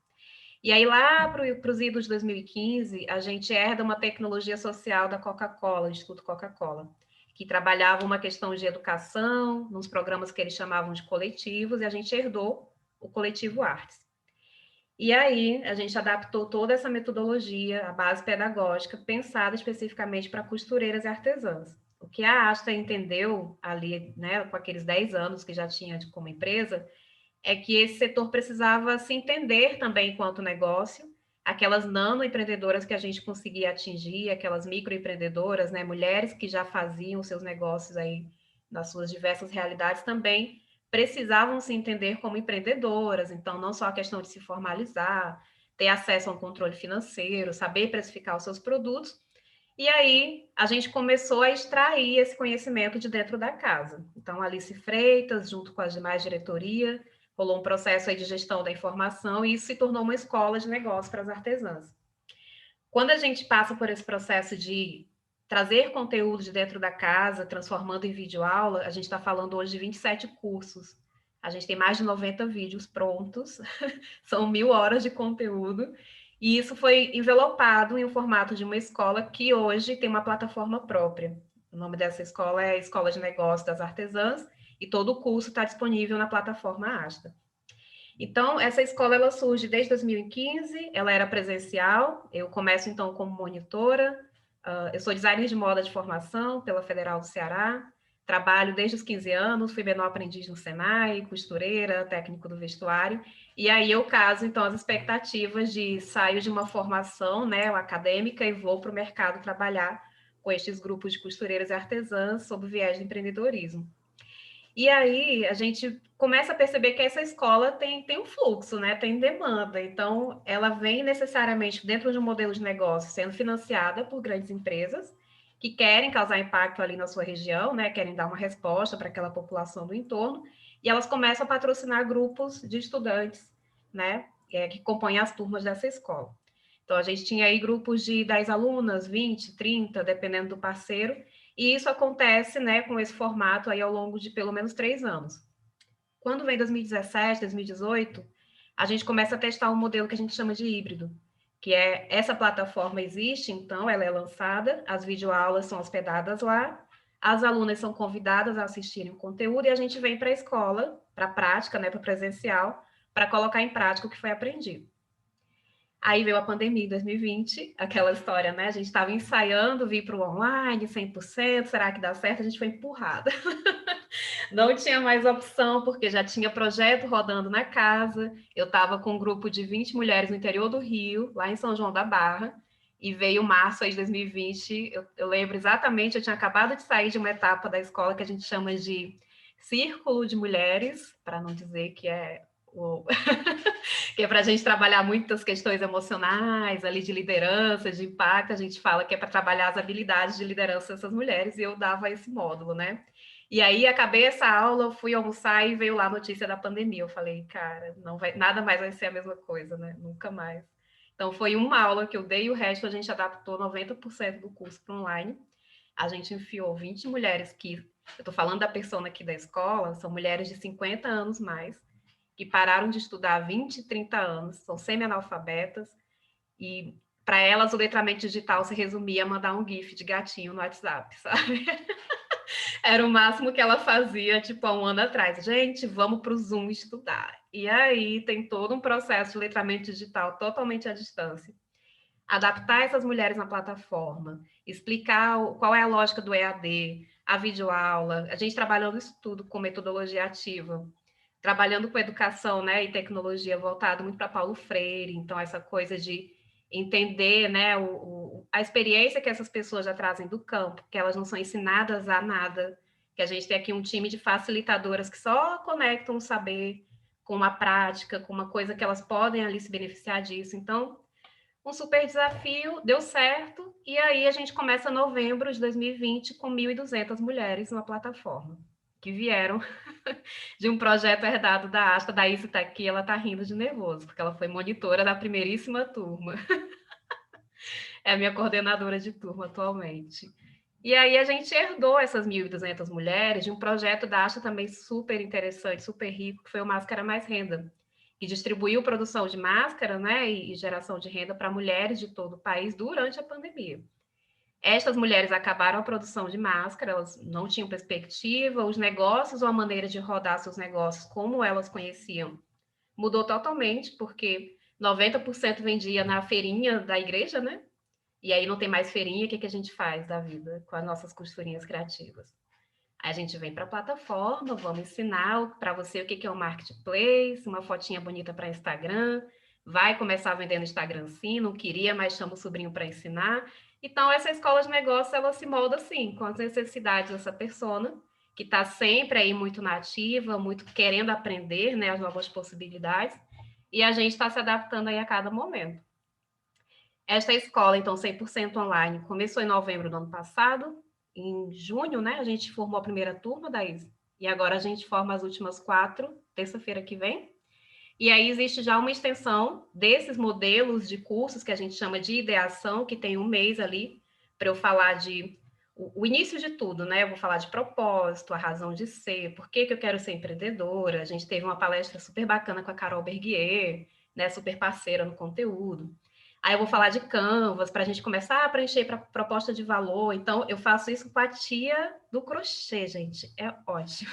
E aí, lá para os idos de 2015, a gente herda uma tecnologia social da Coca-Cola, o Instituto Coca-Cola, que trabalhava uma questão de educação, nos programas que eles chamavam de coletivos, e a gente herdou o Coletivo Artes. E aí, a gente adaptou toda essa metodologia, a base pedagógica, pensada especificamente para costureiras e artesãs. O que a Asta entendeu ali, né, com aqueles 10 anos que já tinha como empresa, é que esse setor precisava se entender também enquanto negócio, aquelas nanoempreendedoras que a gente conseguia atingir, aquelas microempreendedoras, né, mulheres que já faziam seus negócios aí nas suas diversas realidades também precisavam se entender como empreendedoras, então não só a questão de se formalizar, ter acesso a um controle financeiro, saber precificar os seus produtos, e aí a gente começou a extrair esse conhecimento de dentro da casa. Então, Alice Freitas, junto com as demais diretoria, rolou um processo aí de gestão da informação e isso se tornou uma escola de negócio para as artesãs. quando a gente passa por esse processo de trazer conteúdo de dentro da casa, transformando em videoaula, a gente está falando hoje de 27 cursos. A gente tem mais de 90 vídeos prontos, são 1000 horas de conteúdo, e isso foi envelopado em um formato de uma escola que hoje tem uma plataforma própria. O nome dessa escola é a Escola de Negócios das Artesãs, e todo o curso está disponível na plataforma Asta. Então, essa escola ela surge desde 2015, ela era presencial, eu começo então como monitora, eu sou designer de moda de formação pela Federal do Ceará, trabalho desde os 15 anos, fui menor aprendiz no Senai, costureira, técnico do vestuário, e aí eu caso então as expectativas de saio de uma formação, né, acadêmica, e vou para o mercado trabalhar com estes grupos de costureiras e artesãs sob o viés de empreendedorismo. E aí a gente começa a perceber que essa escola tem um fluxo, né? Tem demanda. Então, ela vem necessariamente dentro de um modelo de negócio sendo financiada por grandes empresas que querem causar impacto ali na sua região, né? Querem dar uma resposta para aquela população do entorno. E elas começam a patrocinar grupos de estudantes, né? Que compõem as turmas dessa escola. Então, a gente tinha aí grupos de 10 alunas, 20, 30, dependendo do parceiro. E isso acontece, né, com esse formato aí ao longo de pelo menos 3 anos. Quando vem 2017, 2018, a gente começa a testar um modelo que a gente chama de híbrido, que é essa plataforma existe, então ela é lançada, as videoaulas são hospedadas lá, as alunas são convidadas a assistirem o conteúdo e a gente vem para a escola, para a prática, né, para o presencial, para colocar em prática o que foi aprendido. Aí veio a pandemia em 2020, aquela história, né? A gente estava ensaiando vir para o online 100%, será que dá certo? A gente foi empurrada. Não tinha mais opção, porque já tinha projeto rodando na casa. Eu estava com um grupo de 20 mulheres no interior do Rio, lá em São João da Barra, e veio março aí de 2020. Eu lembro exatamente, eu tinha acabado de sair de uma etapa da escola que a gente chama de Círculo de Mulheres, para não dizer que é que é para a gente trabalhar muitas questões emocionais, ali de liderança, de impacto, a gente fala que é para trabalhar as habilidades de liderança dessas mulheres, e eu dava esse módulo, né? E aí, acabei essa aula, eu fui almoçar e veio lá a notícia da pandemia. Eu falei, cara, não vai, nada mais vai ser a mesma coisa, né? Nunca mais. Então, foi uma aula que eu dei e o resto a gente adaptou 90% do curso para online. A gente enfiou 20 mulheres que, eu estou falando da persona aqui da escola, são mulheres de 50 anos mais, que pararam de estudar há 20, 30 anos, são semi-analfabetas, e para elas o letramento digital se resumia a mandar um GIF de gatinho no WhatsApp, sabe? Era o máximo que ela fazia, tipo, há um ano atrás. Gente, vamos para o Zoom estudar. E aí tem todo um processo de letramento digital totalmente à distância. Adaptar essas mulheres na plataforma, explicar qual é a lógica do EAD, a videoaula, a gente trabalhando isso tudo com metodologia ativa, trabalhando com educação, né, e tecnologia voltado muito para Paulo Freire, então essa coisa de entender, né, a experiência que essas pessoas já trazem do campo, que elas não são ensinadas a nada, que a gente tem aqui um time de facilitadoras que só conectam o saber com uma prática, com uma coisa que elas podem ali se beneficiar disso. Então, um super desafio, deu certo, e aí a gente começa novembro de 2020 com 1.200 mulheres numa plataforma, que vieram de um projeto herdado da Asta. Da Isa está aqui, ela está rindo de nervoso, porque ela foi monitora da primeiríssima turma. É a minha coordenadora de turma atualmente. E aí a gente herdou essas 1.200 mulheres de um projeto da Asta também super interessante, super rico, que foi o Máscara Mais Renda, que distribuiu produção de máscara, né, e geração de renda para mulheres de todo o país durante a pandemia. Estas mulheres acabaram a produção de máscara, elas não tinham perspectiva, os negócios ou a maneira de rodar seus negócios como elas conheciam mudou totalmente, porque 90% vendia na feirinha da igreja, né? E aí não tem mais feirinha, o que a gente faz da vida com as nossas costurinhas criativas? Aí a gente vem para a plataforma, vamos ensinar para você o que é um marketplace, uma fotinha bonita para Instagram, vai começar a vender no Instagram sim, não queria, mas chama o sobrinho para ensinar. Então, essa escola de negócio, ela se molda assim, com as necessidades dessa persona, que está sempre aí muito nativa, muito querendo aprender, né, as novas possibilidades, e a gente está se adaptando aí a cada momento. Esta escola, então, 100% online, começou em novembro do ano passado. Em junho, né, a gente formou a primeira turma da ISA, e agora a gente forma as últimas 4, terça-feira que vem. E aí existe já uma extensão desses modelos de cursos que a gente chama de ideação, que tem um mês ali para eu falar de o início de tudo, né? Eu vou falar de propósito, a razão de ser, por que eu quero ser empreendedora. A gente teve uma palestra super bacana com a Carol Berguier, né? Super parceira no conteúdo. Aí eu vou falar de Canvas, para a gente começar a preencher para proposta de valor. Então, eu faço isso com a tia do crochê, gente. É ótimo.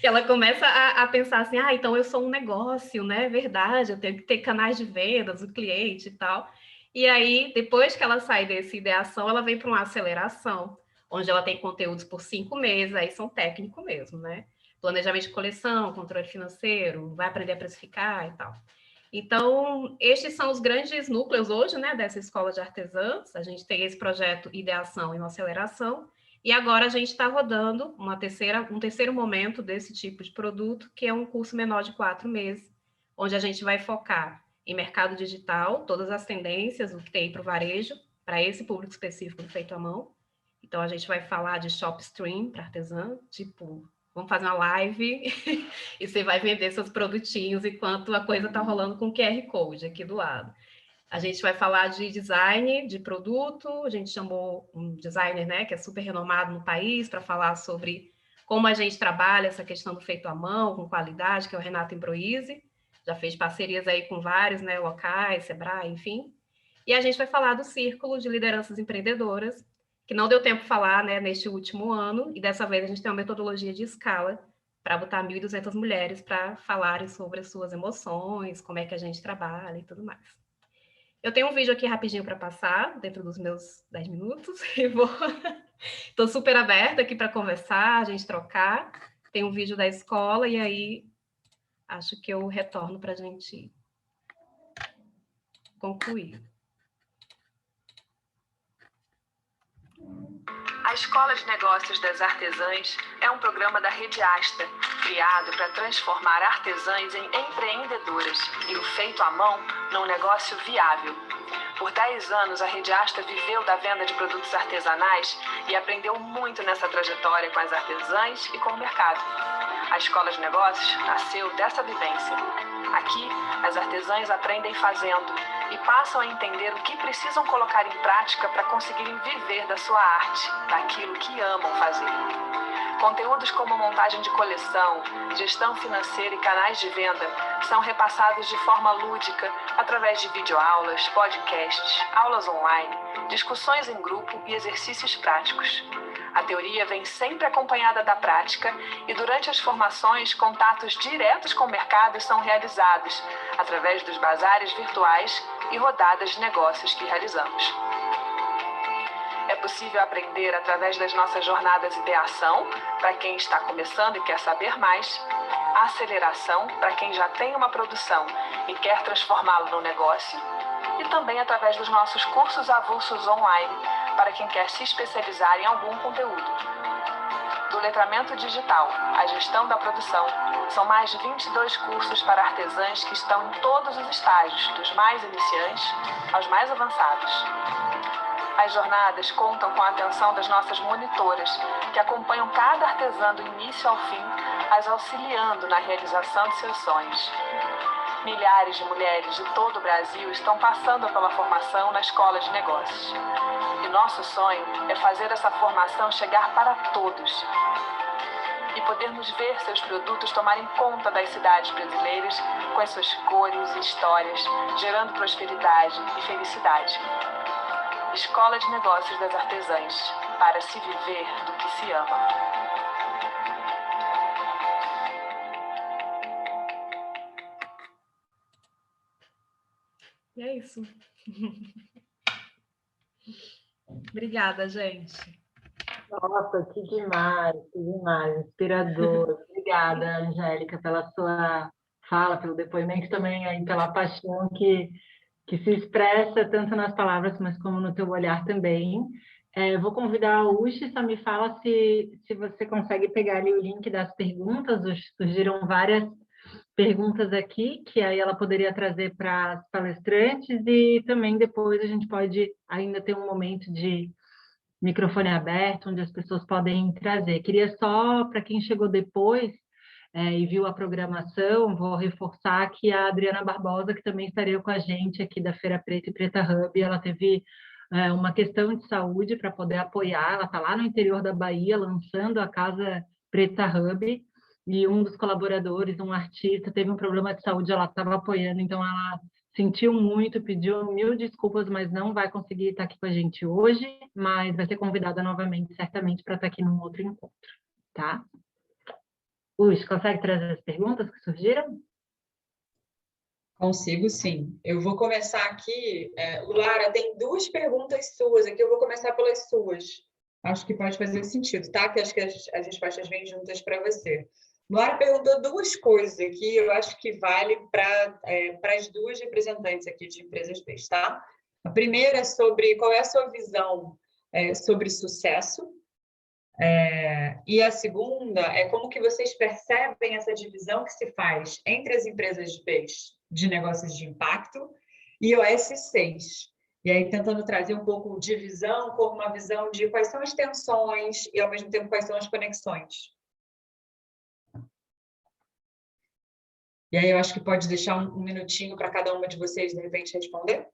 Ela começa a pensar assim, então eu sou um negócio, né? É verdade, eu tenho que ter canais de vendas, o cliente e tal. E aí, depois que ela sai desse ideação, ela vem para uma aceleração, onde ela tem conteúdos por 5 meses, aí são técnico mesmo, né? Planejamento de coleção, controle financeiro, vai aprender a precificar e tal. Então, estes são os grandes núcleos hoje, né, dessa escola de artesãs. A gente tem esse projeto Ideação e uma aceleração, e agora a gente está rodando um terceiro momento desse tipo de produto, que é um curso menor de 4 meses, onde a gente vai focar em mercado digital, todas as tendências, o que tem para o varejo, para esse público específico do feito à mão. Então, a gente vai falar de shop stream para artesã, tipo, vamos fazer uma live e você vai vender seus produtinhos enquanto a coisa está rolando com QR Code aqui do lado. A gente vai falar de design de produto, a gente chamou um designer, né, que é super renomado no país, para falar sobre como a gente trabalha essa questão do feito à mão, com qualidade, que é o Renato Imbroise, já fez parcerias aí com vários, né, locais, Sebrae, enfim. E a gente vai falar do Círculo de Lideranças Empreendedoras, que não deu tempo de falar, né, neste último ano, e dessa vez a gente tem uma metodologia de escala para botar 1.200 mulheres para falarem sobre as suas emoções, como é que a gente trabalha e tudo mais. Eu tenho um vídeo aqui rapidinho para passar, dentro dos meus 10 minutos, e estou super aberta aqui para conversar, a gente trocar. Tem um vídeo da escola, e aí acho que eu retorno para a gente concluir. A Escola de Negócios das Artesãs é um programa da Rede Asta, criado para transformar artesãs em empreendedoras e o feito à mão num negócio viável. Por 10 anos, a Rede Asta viveu da venda de produtos artesanais e aprendeu muito nessa trajetória com as artesãs e com o mercado. A Escola de Negócios nasceu dessa vivência. Aqui, as artesãs aprendem fazendo e passam a entender o que precisam colocar em prática para conseguirem viver da sua arte, daquilo que amam fazer. Conteúdos como montagem de coleção, gestão financeira e canais de venda são repassados de forma lúdica através de videoaulas, podcasts, aulas online, discussões em grupo e exercícios práticos. A teoria vem sempre acompanhada da prática e durante as formações, contatos diretos com o mercado são realizados através dos bazares virtuais e rodadas de negócios que realizamos. É possível aprender através das nossas jornadas Ideação, para quem está começando e quer saber mais, Aceleração, para quem já tem uma produção e quer transformá-lo num negócio, e também através dos nossos cursos avulsos online, para quem quer se especializar em algum conteúdo. Do letramento digital à gestão da produção, são mais de 22 cursos para artesãs que estão em todos os estágios, dos mais iniciantes aos mais avançados. As jornadas contam com a atenção das nossas monitoras, que acompanham cada artesã do início ao fim, as auxiliando na realização de seus sonhos. Milhares de mulheres de todo o Brasil estão passando pela formação na Escola de Negócios. E nosso sonho é fazer essa formação chegar para todos e podermos ver seus produtos tomarem conta das cidades brasileiras com as suas cores e histórias, gerando prosperidade e felicidade. Escola de Negócios das Artesãs, para se viver do que se ama. E é isso. Obrigada, gente. Nossa, que demais, inspirador. Obrigada, Angélica, pela sua fala, pelo depoimento também, aí, pela paixão que se expressa tanto nas palavras, mas como no teu olhar também. Vou convidar a Uchi, só me fala se você consegue pegar ali o link das perguntas. Surgiram várias perguntas aqui, que aí ela poderia trazer para as palestrantes, e também depois a gente pode ainda ter um momento de microfone aberto, onde as pessoas podem trazer. Queria só, para quem chegou depois, e viu a programação, vou reforçar que a Adriana Barbosa, que também estaria com a gente aqui da Feira Preta e Preta Hub, ela teve uma questão de saúde para poder apoiar, ela está lá no interior da Bahia, lançando a Casa Preta Hub, e um dos colaboradores, um artista, teve um problema de saúde, ela estava apoiando, então ela sentiu muito, pediu 1000 desculpas, mas não vai conseguir estar aqui com a gente hoje, mas vai ser convidada novamente, certamente, para estar aqui num outro encontro, tá? Luiz, consegue trazer as perguntas que surgiram? Consigo, sim. Eu vou começar aqui. Lara, tem 2 perguntas suas aqui, eu vou começar pelas suas. Acho que pode fazer sentido, tá? Que acho que as respostas vêm juntas para você. Lara perguntou 2 coisas aqui, eu acho que vale para as 2 representantes aqui de empresas B, tá? A primeira é sobre qual é a sua visão sobre sucesso, e a segunda é como que vocês percebem essa divisão que se faz entre as empresas B de negócios de impacto e o S6. E aí tentando trazer um pouco de visão como uma visão de quais são as tensões e, ao mesmo tempo, quais são as conexões. E aí eu acho que pode deixar um minutinho para cada uma de vocês, de repente, responder.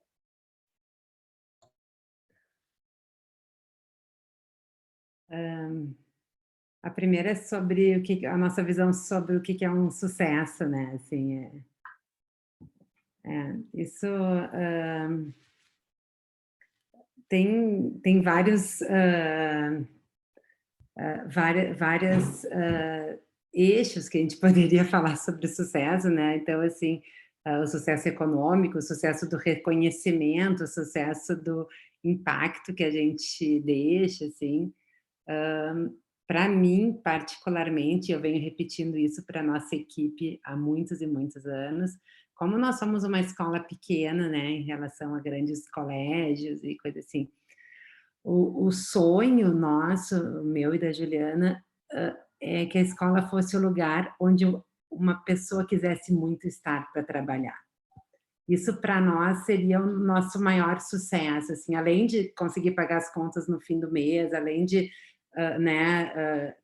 A primeira é sobre a nossa visão sobre o que é um sucesso, né? Assim, isso tem vários eixos que a gente poderia falar sobre sucesso, né? Então, assim, o sucesso econômico, o sucesso do reconhecimento, o sucesso do impacto que a gente deixa, assim. Para mim, particularmente, eu venho repetindo isso para a nossa equipe há muitos e muitos anos, como nós somos uma escola pequena, né, em relação a grandes colégios e coisa assim, o sonho nosso, o meu e da Juliana, é que a escola fosse o lugar onde uma pessoa quisesse muito estar para trabalhar. Isso para nós seria o nosso maior sucesso, assim, além de conseguir pagar as contas no fim do mês, além de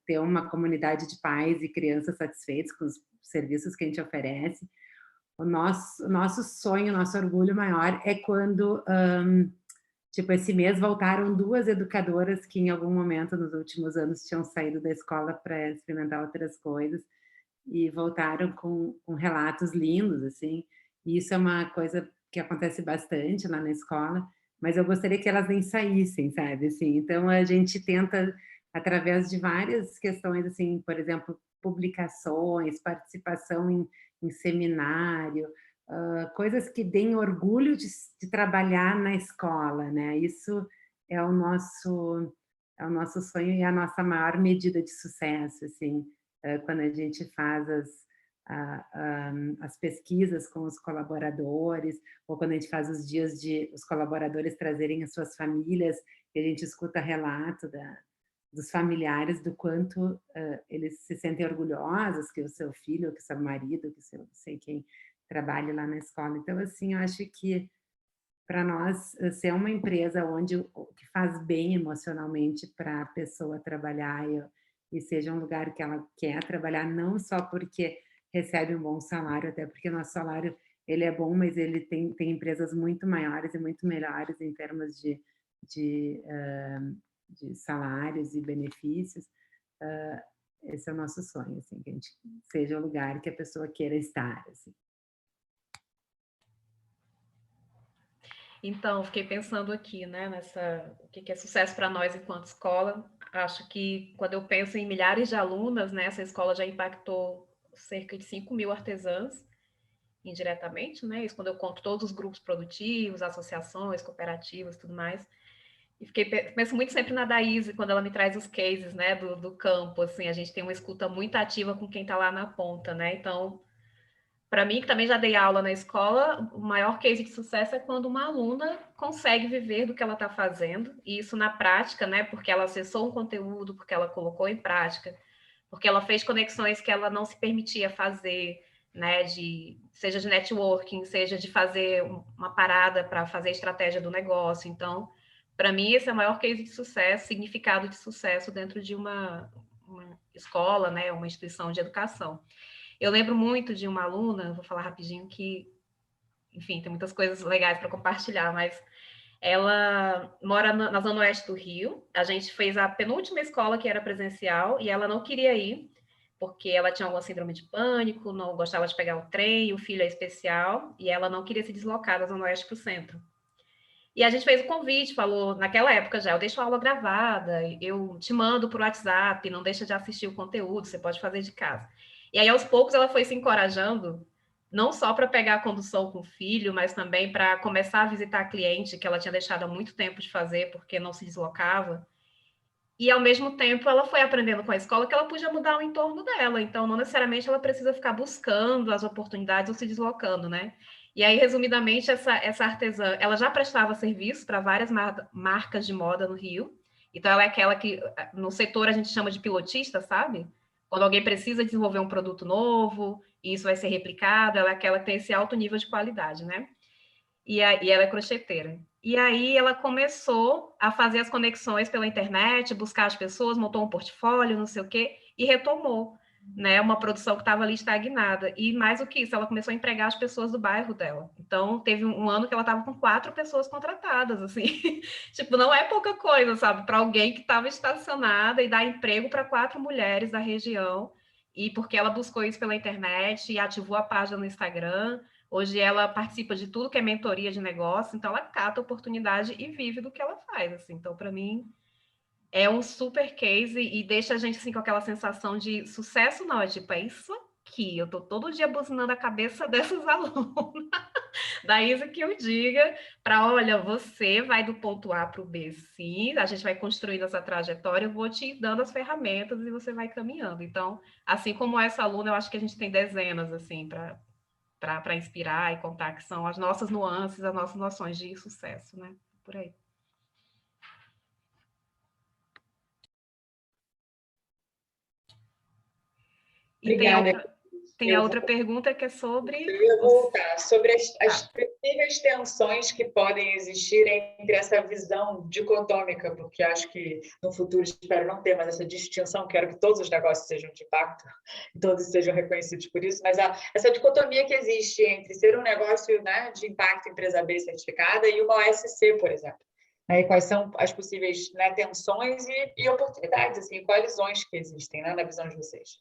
ter uma comunidade de pais e crianças satisfeitos com os serviços que a gente oferece. O nosso sonho, o nosso orgulho maior é quando, tipo, esse mês voltaram 2 educadoras que em algum momento nos últimos anos tinham saído da escola para experimentar outras coisas e voltaram com relatos lindos, assim, e isso é uma coisa que acontece bastante lá na escola, mas eu gostaria que elas nem saíssem, sabe, assim, então a gente tenta, através de várias questões, assim, por exemplo, publicações, participação em seminário, coisas que deem orgulho de trabalhar na escola, né, isso é o nosso sonho e a nossa maior medida de sucesso, assim, quando a gente faz as pesquisas com os colaboradores, ou quando a gente faz os dias de os colaboradores trazerem as suas famílias, e a gente escuta relato dos familiares do quanto eles se sentem orgulhosos que o seu filho, que o seu marido, que o seu não sei quem trabalhe lá na escola. Então, assim, eu acho que para nós ser uma empresa que faz bem emocionalmente para a pessoa trabalhar e seja um lugar que ela quer trabalhar, não só porque recebe um bom salário, até porque nosso salário ele é bom, mas ele tem empresas muito maiores e muito melhores em termos de salários e benefícios. Esse é o nosso sonho, assim, que a gente seja o lugar que a pessoa queira estar, assim. Então, fiquei pensando aqui, né, o que é sucesso para nós enquanto escola. Acho que quando eu penso em milhares de alunas, né, essa escola já impactou cerca de 5.000 artesãs indiretamente, né, isso quando eu conto todos os grupos produtivos, associações, cooperativas, tudo mais. E penso muito sempre na Daíse, quando ela me traz os cases, né, do campo, assim, a gente tem uma escuta muito ativa com quem está lá na ponta, né, então, para mim, que também já dei aula na escola, o maior case de sucesso é quando uma aluna consegue viver do que ela está fazendo, e isso na prática, né, porque ela acessou um conteúdo, porque ela colocou em prática, porque ela fez conexões que ela não se permitia fazer, né, seja de networking, seja de fazer uma parada para fazer estratégia do negócio. Então, para mim, esse é o maior case de sucesso, significado de sucesso dentro de uma escola, né, uma instituição de educação. Eu lembro muito de uma aluna, vou falar rapidinho que, enfim, tem muitas coisas legais para compartilhar, mas ela mora na Zona Oeste do Rio. A gente fez a penúltima escola que era presencial e ela não queria ir, porque ela tinha alguma síndrome de pânico, não gostava de pegar o trem, o filho é especial, e ela não queria se deslocar da Zona Oeste para o centro. E a gente fez o convite, falou, naquela época já, eu deixo a aula gravada, eu te mando por WhatsApp, não deixa de assistir o conteúdo, você pode fazer de casa. E aí, aos poucos, ela foi se encorajando, não só para pegar a condução com o filho, mas também para começar a visitar cliente, que ela tinha deixado há muito tempo de fazer, porque não se deslocava. E, ao mesmo tempo, ela foi aprendendo com a escola que ela podia mudar o entorno dela. Então, não necessariamente ela precisa ficar buscando as oportunidades ou se deslocando, né? E aí, resumidamente, essa artesã, ela já prestava serviço para várias marcas de moda no Rio. Então, ela é aquela que, no setor, a gente chama de pilotista, sabe? Quando alguém precisa desenvolver um produto novo, e isso vai ser replicado, ela é aquela que tem esse alto nível de qualidade, né? E ela é crocheteira. E aí ela começou a fazer as conexões pela internet, buscar as pessoas, montou um portfólio, não sei o quê, e retomou, né, uma produção que estava ali estagnada. E mais do que isso, ela começou a empregar as pessoas do bairro dela. Então, teve um ano que ela estava com 4 pessoas contratadas, assim. Tipo, não é pouca coisa, sabe? Para alguém que estava estacionada e dar emprego para 4 mulheres da região. E porque ela buscou isso pela internet e ativou a página no Instagram. Hoje ela participa de tudo que é mentoria de negócio, então ela cata a oportunidade e vive do que ela faz, assim. Então, para mim, é um super case e deixa a gente assim com aquela sensação de sucesso, não, é tipo, é isso aqui, eu tô todo dia buzinando a cabeça dessas alunas. Daí isso que eu diga para, olha, você vai do ponto A para o B, sim, a gente vai construindo essa trajetória, eu vou te dando as ferramentas e você vai caminhando. Então, assim como essa aluna, eu acho que a gente tem dezenas, assim, para inspirar e contar que são as nossas nuances, as nossas noções de sucesso, né? Por aí. E tem a outra pergunta que é sobre... Eu ia voltar sobre as possíveis tensões que podem existir entre essa visão dicotômica, porque acho que no futuro espero não ter mais essa distinção, quero que todos os negócios sejam de impacto, todos sejam reconhecidos por isso, mas essa dicotomia que existe entre ser um negócio, né, de impacto, empresa B certificada, e uma OSC, por exemplo. E quais são as possíveis, né, tensões e oportunidades, assim, coalizões que existem, né, na visão de vocês?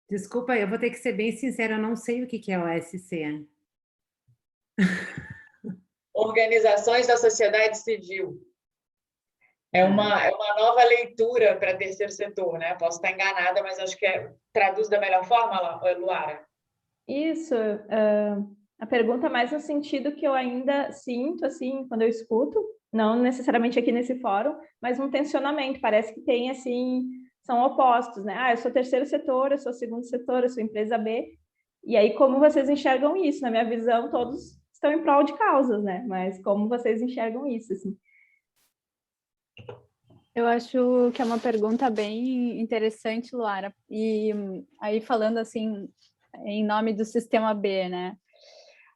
Desculpa, eu vou ter que ser bem sincera, eu não sei o que é o OSC. Organizações da sociedade civil. É uma nova leitura para terceiro setor, né? Posso estar enganada, mas acho que traduz da melhor forma, Luara? Isso, a pergunta mais no sentido que eu ainda sinto, assim, quando eu escuto, não necessariamente aqui nesse fórum, mas um tensionamento, parece que tem, assim, são opostos, né? Eu sou terceiro setor, eu sou segundo setor, eu sou empresa B, e aí como vocês enxergam isso? Na minha visão, todos estão em prol de causas, né? Mas como vocês enxergam isso, assim? Eu acho que é uma pergunta bem interessante, Luara, e aí falando assim, em nome do Sistema B, né?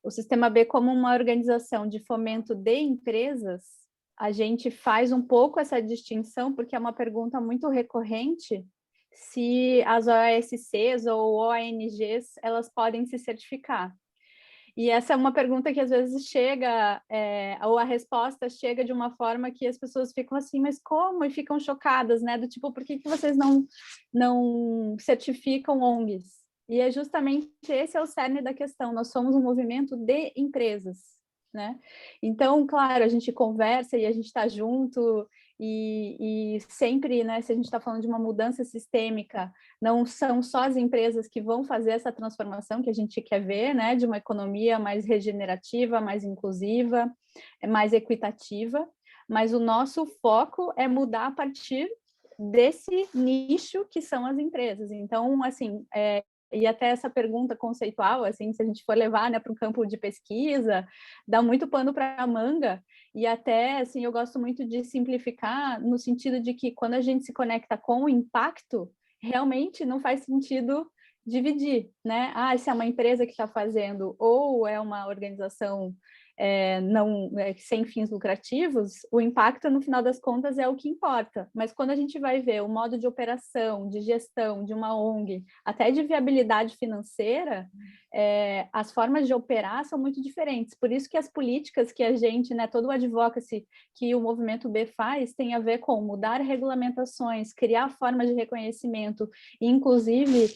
O Sistema B, como uma organização de fomento de empresas, a gente faz um pouco essa distinção, porque é uma pergunta muito recorrente, se as OSCs ou ONGs, elas podem se certificar. E essa é uma pergunta que às vezes chega, ou a resposta chega de uma forma que as pessoas ficam assim, mas como? E ficam chocadas, né? Do tipo, por que vocês não certificam ONGs? E é justamente esse é o cerne da questão, nós somos um movimento de empresas, né? Então, claro, a gente conversa e a gente está junto e sempre, né, se a gente está falando de uma mudança sistêmica, não são só as empresas que vão fazer essa transformação que a gente quer ver, né, de uma economia mais regenerativa, mais inclusiva, mais equitativa, mas o nosso foco é mudar a partir desse nicho que são as empresas. Então, assim, e até essa pergunta conceitual, assim, se a gente for levar, né, para um campo de pesquisa, dá muito pano para a manga, e até, assim, eu gosto muito de simplificar no sentido de que quando a gente se conecta com o impacto, realmente não faz sentido dividir, né? Se é uma empresa que está fazendo ou é uma organização sem fins lucrativos, o impacto, no final das contas, é o que importa. Mas quando a gente vai ver o modo de operação, de gestão de uma ONG, até de viabilidade financeira, as formas de operar são muito diferentes. Por isso que as políticas que a gente, né, todo o advocacy que o Movimento B faz, tem a ver com mudar regulamentações, criar formas de reconhecimento, e, inclusive,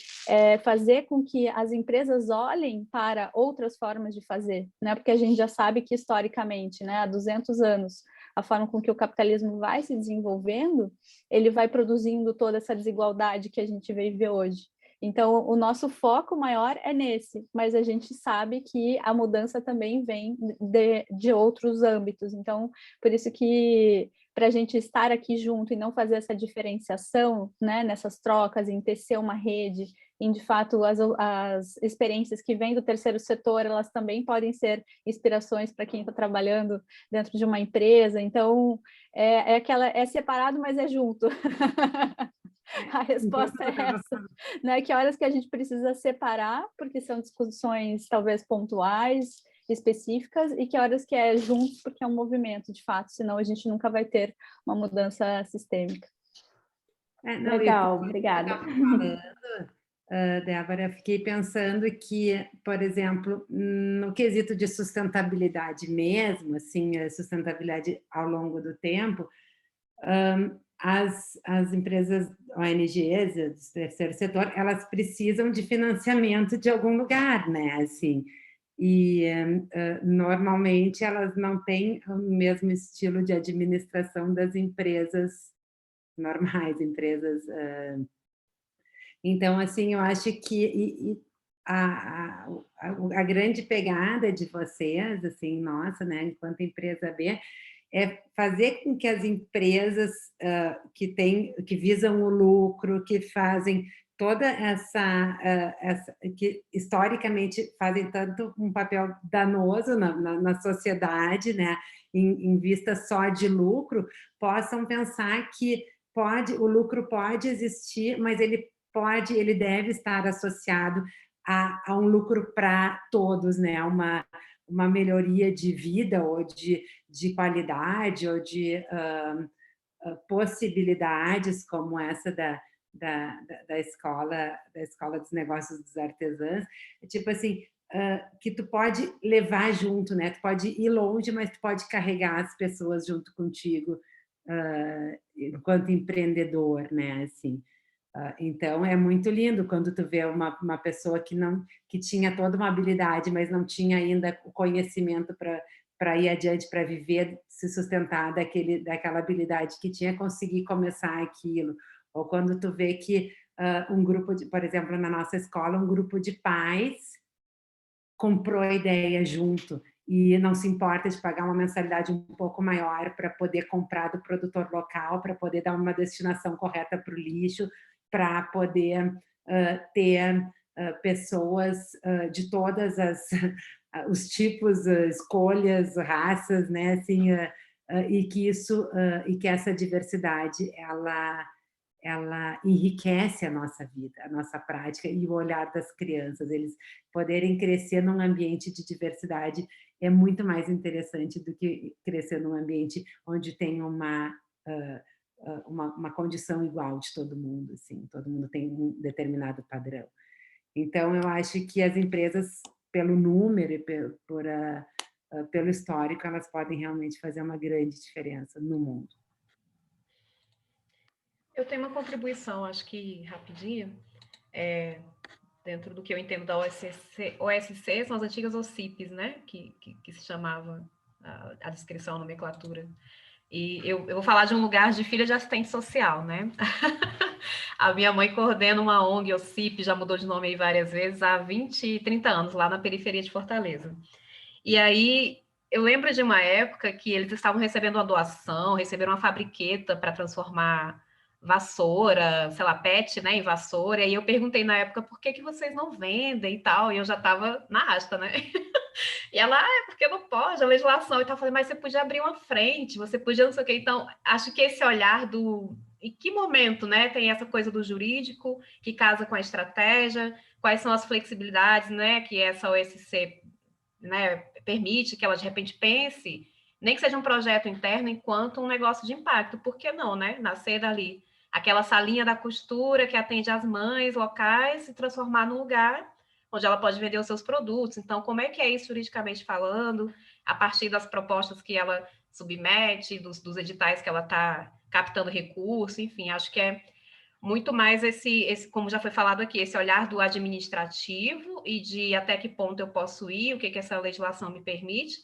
fazer com que as empresas olhem para outras formas de fazer, né? Porque a gente já sabe que, historicamente, né, há 200 anos, a forma com que o capitalismo vai se desenvolvendo, ele vai produzindo toda essa desigualdade que a gente vive hoje. Então, o nosso foco maior é nesse, mas a gente sabe que a mudança também vem de outros âmbitos. Então, por isso que, para a gente estar aqui junto e não fazer essa diferenciação, né, nessas trocas, em tecer uma rede, em, de fato, as experiências que vêm do terceiro setor, elas também podem ser inspirações para quem está trabalhando dentro de uma empresa. Então, é separado, mas é junto. A resposta é essa, né? Que horas que a gente precisa separar, porque são discussões talvez pontuais, específicas, e que horas que é juntos, porque é um movimento, de fato, senão a gente nunca vai ter uma mudança sistêmica. Legal, obrigada. Débora, eu fiquei pensando que, por exemplo, no quesito de sustentabilidade mesmo, assim, a sustentabilidade ao longo do tempo, as empresas ONGs do terceiro setor, elas precisam de financiamento de algum lugar, né? Assim, e normalmente elas não têm o mesmo estilo de administração das empresas normais, empresas... Então, assim, eu acho que a grande pegada de vocês, assim, nossa, né, enquanto empresa B, é fazer com que as empresas que visam o lucro, que fazem toda que historicamente fazem tanto um papel danoso na sociedade, né, em vista só de lucro, possam pensar que o lucro pode existir, mas ele deve estar associado a um lucro para todos, né, uma melhoria de vida ou de qualidade ou de possibilidades como essa da escola dos negócios dos artesãos, tipo assim, que tu pode levar junto, né? Tu pode ir longe, mas tu pode carregar as pessoas junto contigo enquanto empreendedor, né? Assim, então é muito lindo quando tu vê uma pessoa que tinha toda uma habilidade, mas não tinha ainda o conhecimento para ir adiante, para viver, se sustentar daquela habilidade que tinha, conseguir começar aquilo. Ou quando tu vê que um grupo, por exemplo, na nossa escola, um grupo de pais comprou a ideia junto e não se importa de pagar uma mensalidade um pouco maior para poder comprar do produtor local, para poder dar uma destinação correta para o lixo, para poder ter pessoas de todas os tipos, escolhas, raças, né? Assim, e que essa diversidade ela enriquece a nossa vida, a nossa prática e o olhar das crianças. Eles poderem crescer num ambiente de diversidade é muito mais interessante do que crescer num ambiente onde tem uma condição igual de todo mundo, assim, todo mundo tem um determinado padrão. Então, eu acho que as empresas, pelo número e pelo histórico, elas podem realmente fazer uma grande diferença no mundo. Eu tenho uma contribuição, acho que rapidinho, dentro do que eu entendo da OSC são as antigas OCIPs, né? Que se chamava a descrição, a nomenclatura. E eu vou falar de um lugar de filha de assistente social, né? A minha mãe coordena uma ONG, OCIP, já mudou de nome aí várias vezes, há 20, 30 anos, lá na periferia de Fortaleza. E aí, eu lembro de uma época que eles estavam recebendo uma doação, receberam uma fabriqueta para transformar vassoura, sei lá, PET, né, em vassoura, e aí eu perguntei na época por que vocês não vendem e tal, e eu já estava na asta, né? E ela, porque não pode, a legislação e tal. Eu falei, mas você podia abrir uma frente, você podia não sei o quê. Então, acho que esse olhar em que momento, né, tem essa coisa do jurídico que casa com a estratégia, quais são as flexibilidades, né, que essa OSC, né, permite que ela, de repente, pense, nem que seja um projeto interno, enquanto um negócio de impacto. Por que não, né? Nascer dali. Aquela salinha da costura que atende as mães locais, se transformar num lugar onde ela pode vender os seus produtos. Então, como é que é isso juridicamente falando, a partir das propostas que ela submete, dos editais que ela está captando recurso, enfim, acho que é muito mais esse, como já foi falado aqui, esse olhar do administrativo e de até que ponto eu posso ir, o que essa legislação me permite,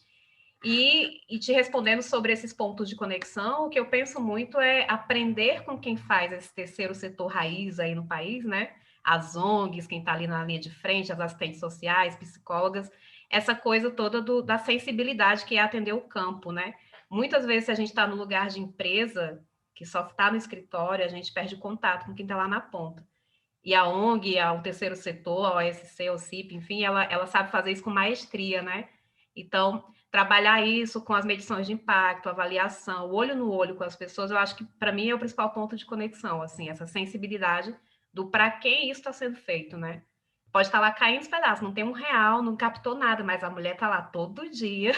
e te respondendo sobre esses pontos de conexão, o que eu penso muito é aprender com quem faz esse terceiro setor raiz aí no país, né? As ONGs, quem está ali na linha de frente, as assistentes sociais, psicólogas, essa coisa toda da sensibilidade que é atender o campo, né? Muitas vezes, se a gente está no lugar de empresa, que só está no escritório, a gente perde o contato com quem está lá na ponta. E a ONG, o terceiro setor, a OSC, o CIP, enfim, ela sabe fazer isso com maestria, né? Então, trabalhar isso com as medições de impacto, avaliação, olho no olho com as pessoas, eu acho que, para mim, é o principal ponto de conexão, assim, essa sensibilidade do para quem isso está sendo feito, né? Pode estar lá caindo os pedaços, não tem R$1, não captou nada, mas a mulher está lá todo dia,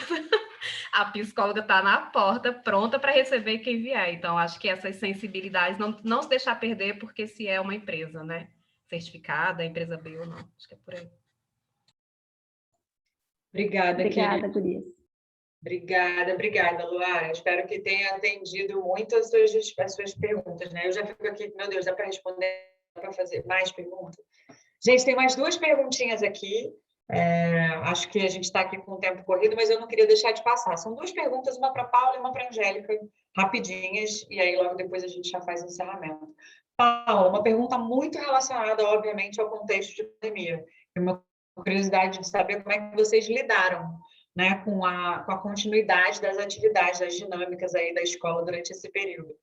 a psicóloga está na porta, pronta para receber quem vier. Então, acho que essas sensibilidades, não se deixar perder, porque se é uma empresa, né? Certificada, empresa B ou não, acho que é por aí. Obrigada, Gurias. Obrigada, Luara. Espero que tenha atendido muito as suas perguntas, né? Eu já fico aqui, meu Deus, dá para responder, dá para fazer mais perguntas? Gente, tem mais 2 perguntinhas aqui. Acho que a gente está aqui com o tempo corrido, mas eu não queria deixar de passar. São 2 perguntas, uma para a Paula e uma para a Angélica, rapidinhas, e aí logo depois a gente já faz o encerramento. Paula, uma pergunta muito relacionada, obviamente, ao contexto de pandemia. Tem uma curiosidade de saber como é que vocês lidaram, né, com a continuidade das atividades, das dinâmicas aí da escola durante esse período.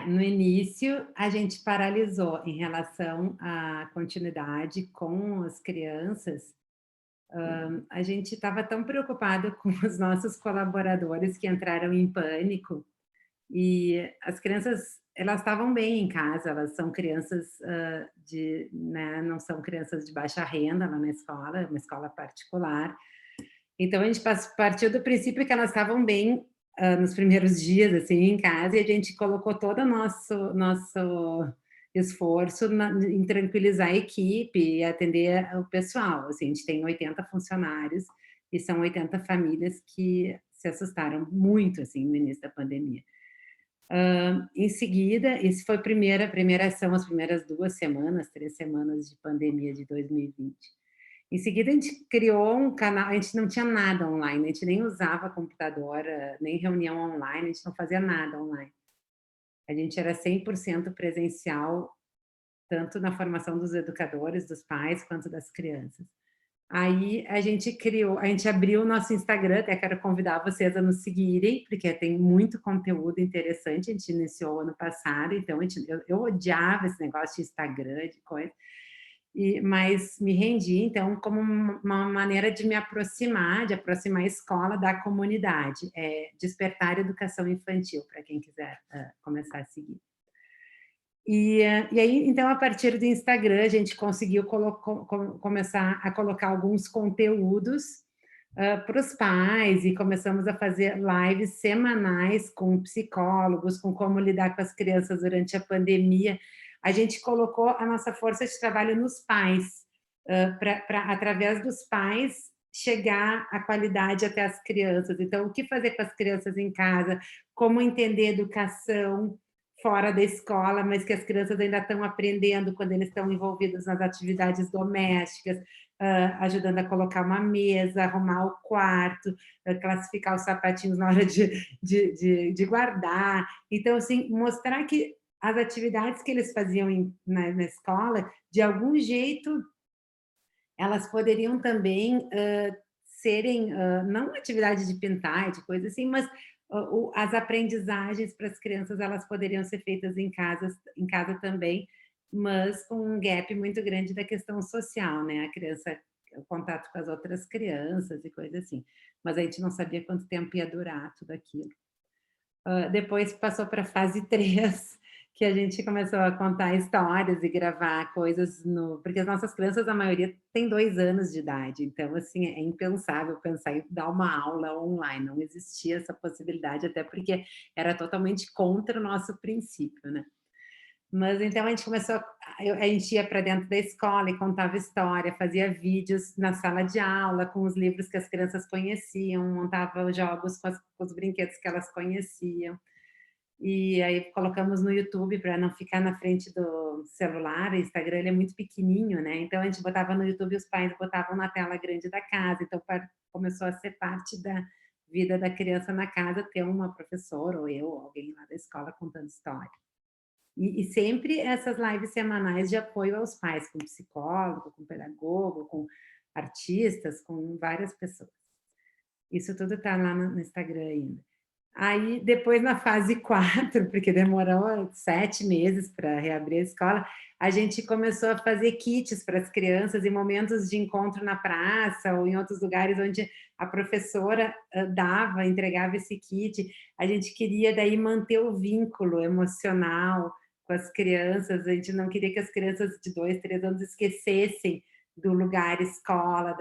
No início, a gente paralisou em relação à continuidade com as crianças. A gente estava tão preocupado com os nossos colaboradores que entraram em pânico, e as crianças, elas estavam bem em casa, elas são crianças né, não são crianças de baixa renda lá na escola, é uma escola particular. Então, a gente partiu do princípio que elas estavam bem nos primeiros dias, assim, em casa, e a gente colocou todo o nosso esforço em tranquilizar a equipe e atender o pessoal. Assim, a gente tem 80 funcionários e são 80 famílias que se assustaram muito, assim, no início da pandemia. Em seguida, isso foi a primeira ação, as primeiras 2 semanas, 3 semanas de pandemia de 2020. Em seguida, a gente criou um canal, a gente não tinha nada online, a gente nem usava computador, nem reunião online, a gente não fazia nada online. A gente era 100% presencial, tanto na formação dos educadores, dos pais, quanto das crianças. Aí a gente abriu o nosso Instagram, até quero convidar vocês a nos seguirem, porque tem muito conteúdo interessante, a gente iniciou ano passado, então eu odiava esse negócio de Instagram, de coisa, mas me rendi, então, como uma maneira de me aproximar a escola da comunidade, Despertar Educação Infantil, para quem quiser começar a seguir. E aí, então, a partir do Instagram, a gente conseguiu começar a colocar alguns conteúdos para os pais, e começamos a fazer lives semanais com psicólogos, com como lidar com as crianças durante a pandemia. A gente colocou a nossa força de trabalho nos pais, através dos pais, chegar a qualidade até as crianças. Então, o que fazer com as crianças em casa, como entender educação fora da escola, mas que as crianças ainda estão aprendendo quando eles estão envolvidos nas atividades domésticas, ajudando a colocar uma mesa, arrumar o quarto, classificar os sapatinhos na hora de guardar. Então, assim, mostrar que as atividades que eles faziam na escola, de algum jeito, elas poderiam também serem, não atividade de pintar, de coisa assim, mas as aprendizagens para as crianças, elas poderiam ser feitas em casa também, mas com um gap muito grande da questão social, né? A criança, o contato com as outras crianças e coisa assim. Mas a gente não sabia quanto tempo ia durar tudo aquilo. Depois passou para a fase 3, que a gente começou a contar histórias e gravar coisas porque as nossas crianças, a maioria, tem 2 anos de idade, então, assim, é impensável pensar em dar uma aula online, não existia essa possibilidade, até porque era totalmente contra o nosso princípio, né. Mas então a gente começou a gente ia para dentro da escola e contava história, fazia vídeos na sala de aula com os livros que as crianças conheciam, montava os jogos com os brinquedos que elas conheciam. E aí colocamos no YouTube para não ficar na frente do celular. O Instagram, ele é muito pequenininho, né, então a gente botava no YouTube e os pais botavam na tela grande da casa, então começou a ser parte da vida da criança na casa ter uma professora ou eu, ou alguém lá da escola contando história. E sempre essas lives semanais de apoio aos pais, com psicólogo, com pedagogo, com artistas, com várias pessoas. Isso tudo está lá no Instagram ainda. Aí, depois, na fase 4, porque demorou 7 meses para reabrir a escola, a gente começou a fazer kits para as crianças em momentos de encontro na praça ou em outros lugares onde a professora entregava esse kit. A gente queria daí manter o vínculo emocional com as crianças, a gente não queria que as crianças de 2, 3 anos esquecessem do lugar escola,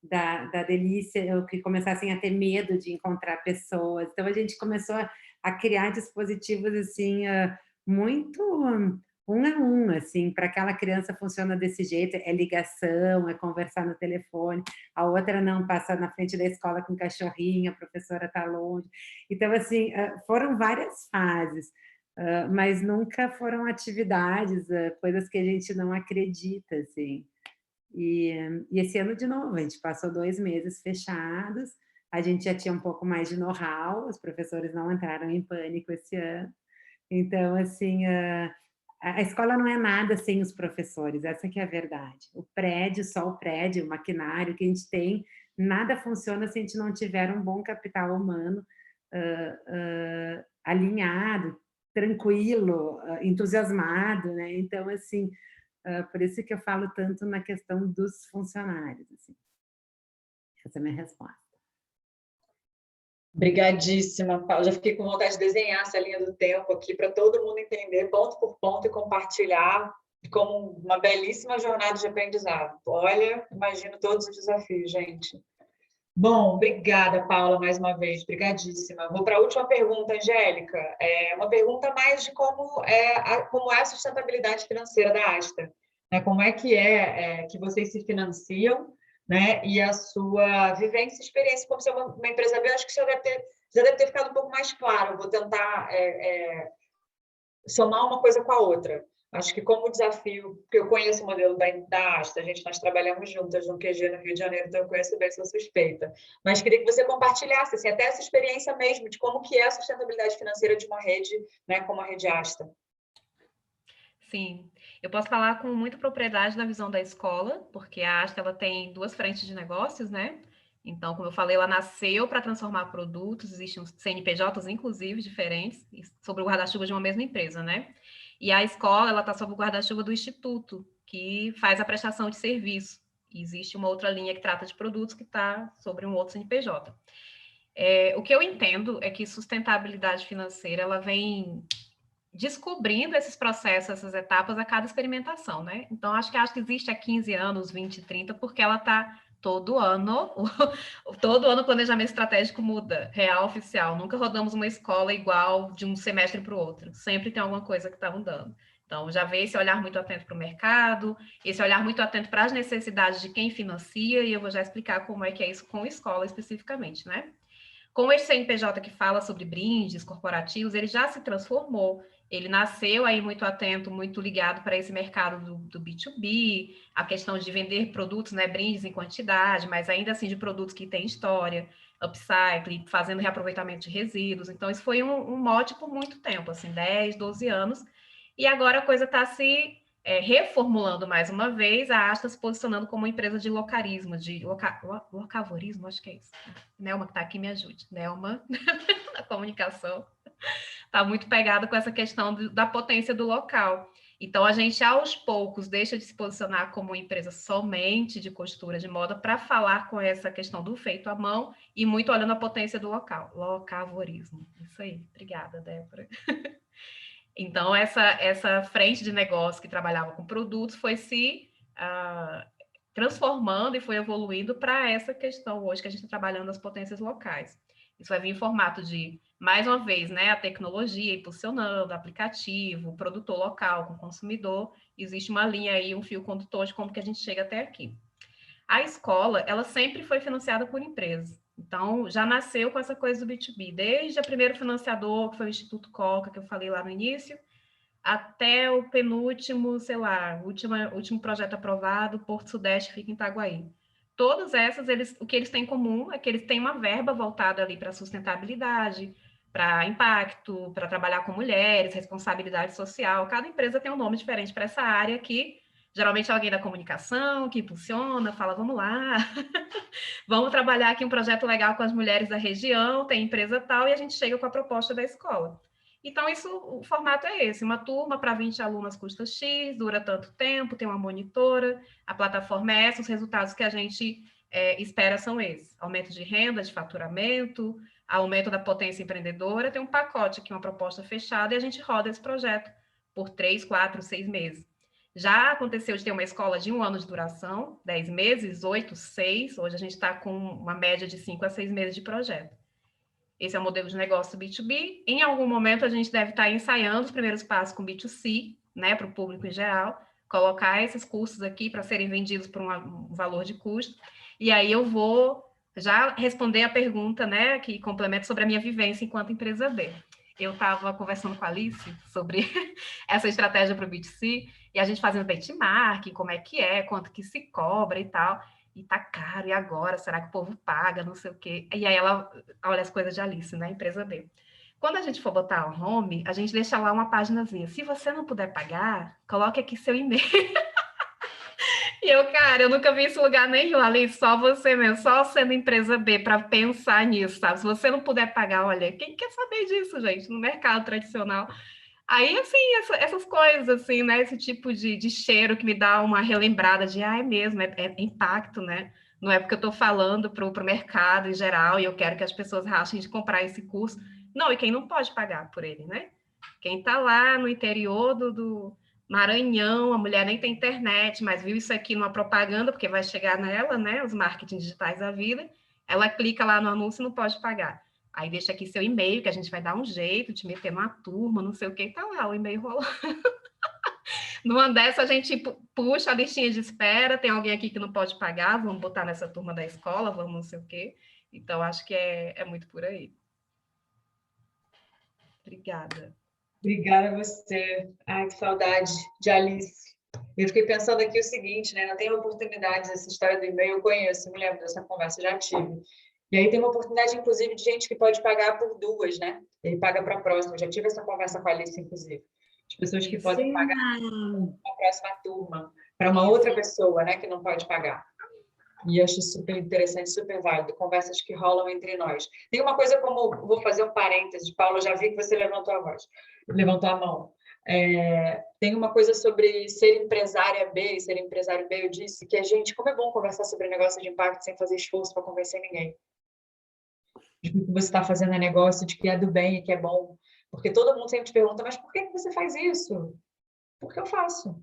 da delícia, ou que começassem a ter medo de encontrar pessoas. Então, a gente começou a criar dispositivos, assim, muito um a assim, para aquela criança funciona desse jeito, é ligação, é conversar no telefone, a outra não, passa na frente da escola com cachorrinho, a professora está longe. Então, assim, foram várias fases, mas nunca foram atividades, coisas que a gente não acredita, assim. E esse ano, de novo, a gente passou 2 meses fechados, a gente já tinha um pouco mais de know-how, os professores não entraram em pânico esse ano. Então, assim, a escola não é nada sem os professores, essa que é a verdade. O prédio, só o prédio, o maquinário que a gente tem, nada funciona se a gente não tiver um bom capital humano alinhado, tranquilo, entusiasmado, né? Então, assim, por isso que eu falo tanto na questão dos funcionários. Assim. Essa é a minha resposta. Obrigadíssima, Paula. Já fiquei com vontade de desenhar essa linha do tempo aqui para todo mundo entender ponto por ponto e compartilhar como uma belíssima jornada de aprendizado. Olha, imagino todos os desafios, gente. Bom, obrigada, Paula, mais uma vez. Obrigadíssima. Vou para a última pergunta, Angélica. É uma pergunta mais de como é a sustentabilidade financeira da Asta. Né? Como é que vocês se financiam, né? E a sua vivência e experiência como ser uma empresa B, acho que já deve ter ficado um pouco mais claro. Eu vou tentar somar uma coisa com a outra. Acho que como desafio, porque eu conheço o modelo da Asta, nós trabalhamos juntas no QG no Rio de Janeiro, então eu conheço bem, sou suspeita. Mas queria que você compartilhasse assim, até essa experiência mesmo de como que é a sustentabilidade financeira de uma rede, né, como a Rede Asta. Sim, eu posso falar com muita propriedade da visão da escola, porque a Asta ela tem 2 frentes de negócios, né? Então, como eu falei, ela nasceu para transformar produtos, existem CNPJs, inclusive, diferentes, sobre o guarda-chuva de uma mesma empresa, né? E a escola, ela está sob o guarda-chuva do Instituto, que faz a prestação de serviço. E existe uma outra linha que trata de produtos, que está sobre um outro CNPJ. O que eu entendo é que sustentabilidade financeira, ela vem descobrindo esses processos, essas etapas a cada experimentação, né? Então, acho que existe há 15 anos, 20, 30, porque ela está todo ano o planejamento estratégico muda, real, oficial. Nunca rodamos uma escola igual de um semestre para o outro. Sempre tem alguma coisa que está mudando. Então, já vê esse olhar muito atento para o mercado, esse olhar muito atento para as necessidades de quem financia, e eu vou já explicar como é que é isso com escola especificamente, né? Com esse CNPJ que fala sobre brindes corporativos, ele já se transformou. Ele nasceu aí muito atento, muito ligado para esse mercado do B2B, a questão de vender produtos, né, brindes em quantidade, mas ainda assim de produtos que têm história, upcycling, fazendo reaproveitamento de resíduos. Então, isso foi um mote por muito tempo, assim, 10, 12 anos. E agora a coisa está se reformulando mais uma vez, a Asta se posicionando como uma empresa de locarismo, de locavorismo, acho que é isso. Nelma, que está aqui, me ajude. Nelma, na comunicação, está muito pegada com essa questão da potência do local. Então, a gente, aos poucos, deixa de se posicionar como uma empresa somente de costura de moda para falar com essa questão do feito à mão e muito olhando a potência do local. Locavorismo. Isso aí. Obrigada, Débora. Então, essa frente de negócio que trabalhava com produtos foi se transformando e foi evoluindo para essa questão hoje que a gente está trabalhando nas potências locais. Isso vai vir em formato de, mais uma vez, né, a tecnologia impulsionando, aplicativo, produtor local com consumidor. Existe uma linha aí, um fio condutor de como que a gente chega até aqui. A escola, ela sempre foi financiada por empresas. Então, já nasceu com essa coisa do B2B, desde o primeiro financiador, que foi o Instituto Coca, que eu falei lá no início, até o penúltimo, sei lá, último projeto aprovado, Porto Sudeste fica em Itaguaí. Todas essas, o que eles têm em comum é que eles têm uma verba voltada ali para sustentabilidade, para impacto, para trabalhar com mulheres, responsabilidade social. Cada empresa tem um nome diferente para essa área que geralmente é alguém da comunicação que impulsiona, fala, vamos lá, vamos trabalhar aqui um projeto legal com as mulheres da região, tem empresa tal, e a gente chega com a proposta da escola. Então, o formato é esse, uma turma para 20 alunos custa X, dura tanto tempo, tem uma monitora, a plataforma é essa, os resultados que a gente espera são esses, aumento de renda, de faturamento, aumento da potência empreendedora, tem um pacote aqui, uma proposta fechada, e a gente roda esse projeto por 3, 4, 6 meses. Já aconteceu de ter uma escola de 1 ano de duração, 10 meses, 8, 6, hoje a gente está com uma média de 5 a 6 meses de projeto. Esse é o modelo de negócio B2B. Em algum momento, a gente deve estar ensaiando os primeiros passos com B2C, né, para o público em geral, colocar esses cursos aqui para serem vendidos por um valor de custo. E aí eu vou já responder a pergunta, né, que complementa sobre a minha vivência enquanto empresa B. Eu estava conversando com a Alice sobre essa estratégia para o B2C, e a gente fazendo benchmark, como é que é, quanto que se cobra e tal. E tá caro, e agora? Será que o povo paga? Não sei o quê. E aí ela olha as coisas de Alice, né? Empresa B. Quando a gente for botar o home, a gente deixa lá uma paginazinha. Se você não puder pagar, coloque aqui seu e-mail. E eu, cara, eu nunca vi esse lugar nenhum, Alice, só você mesmo, só sendo empresa B para pensar nisso, sabe? Se você não puder pagar, olha, quem quer saber disso, gente, no mercado tradicional? Aí, assim, essas coisas, assim, né? Esse tipo de cheiro que me dá uma relembrada de, é mesmo, é impacto, né? Não é porque eu estou falando para o mercado em geral e eu quero que as pessoas rachem de comprar esse curso. Não, e quem não pode pagar por ele, né? Quem está lá no interior do Maranhão, a mulher nem tem internet, mas viu isso aqui numa propaganda, porque vai chegar nela, né? Os marketing digitais da vida. Ela clica lá no anúncio e não pode pagar. Aí deixa aqui seu e-mail, que a gente vai dar um jeito de meter numa turma, não sei o que, e tá lá o e-mail rolando. Numa dessa, a gente puxa a listinha de espera, tem alguém aqui que não pode pagar, vamos botar nessa turma da escola, vamos não sei o quê. Então, acho que é muito por aí. Obrigada. Obrigada a você. Ai, que saudade de Alice. Eu fiquei pensando aqui o seguinte, né? Não tem oportunidades, essa história do e-mail, eu conheço, me lembro dessa conversa, já tive. E aí tem uma oportunidade, inclusive, de gente que pode pagar por 2, né? Ele paga para a próxima. Eu já tive essa conversa com a Alice, inclusive. As pessoas que podem pagar para a próxima turma, para uma outra pessoa, né, que não pode pagar. E acho super interessante, super válido. Conversas que rolam entre nós. Tem uma coisa como... Vou fazer um parêntese, Paulo, eu já vi que você levantou a mão. Tem uma coisa sobre ser empresária B e ser empresário B. Eu disse que a gente... Como é bom conversar sobre negócio de impacto sem fazer esforço para convencer ninguém. De que você está fazendo negócio, de que é do bem e que é bom. Porque todo mundo sempre te pergunta, mas por que você faz isso? Porque eu faço. Não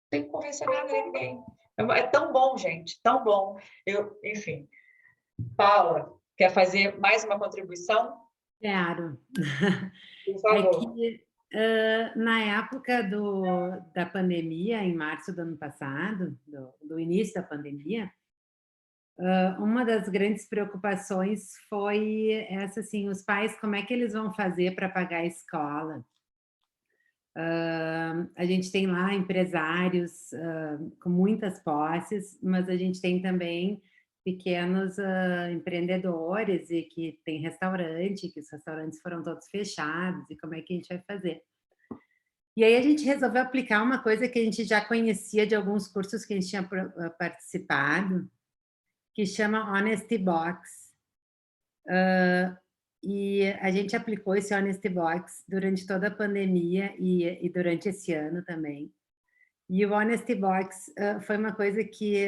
tem que convencer nada nem ninguém. É tão bom, gente, tão bom. Enfim. Paula, quer fazer mais uma contribuição? Quero. Por favor. É que, na época da pandemia, em março do ano passado, do início da pandemia, uma das grandes preocupações foi essa, assim, os pais, como é que eles vão fazer para pagar a escola? A gente tem lá empresários com muitas posses, mas a gente tem também pequenos empreendedores e que tem restaurante, que os restaurantes foram todos fechados, e como é que a gente vai fazer? E aí a gente resolveu aplicar uma coisa que a gente já conhecia de alguns cursos que a gente tinha participado, que chama Honesty Box. E a gente aplicou esse Honesty Box durante toda a pandemia e durante esse ano também. E o Honesty Box foi uma coisa que,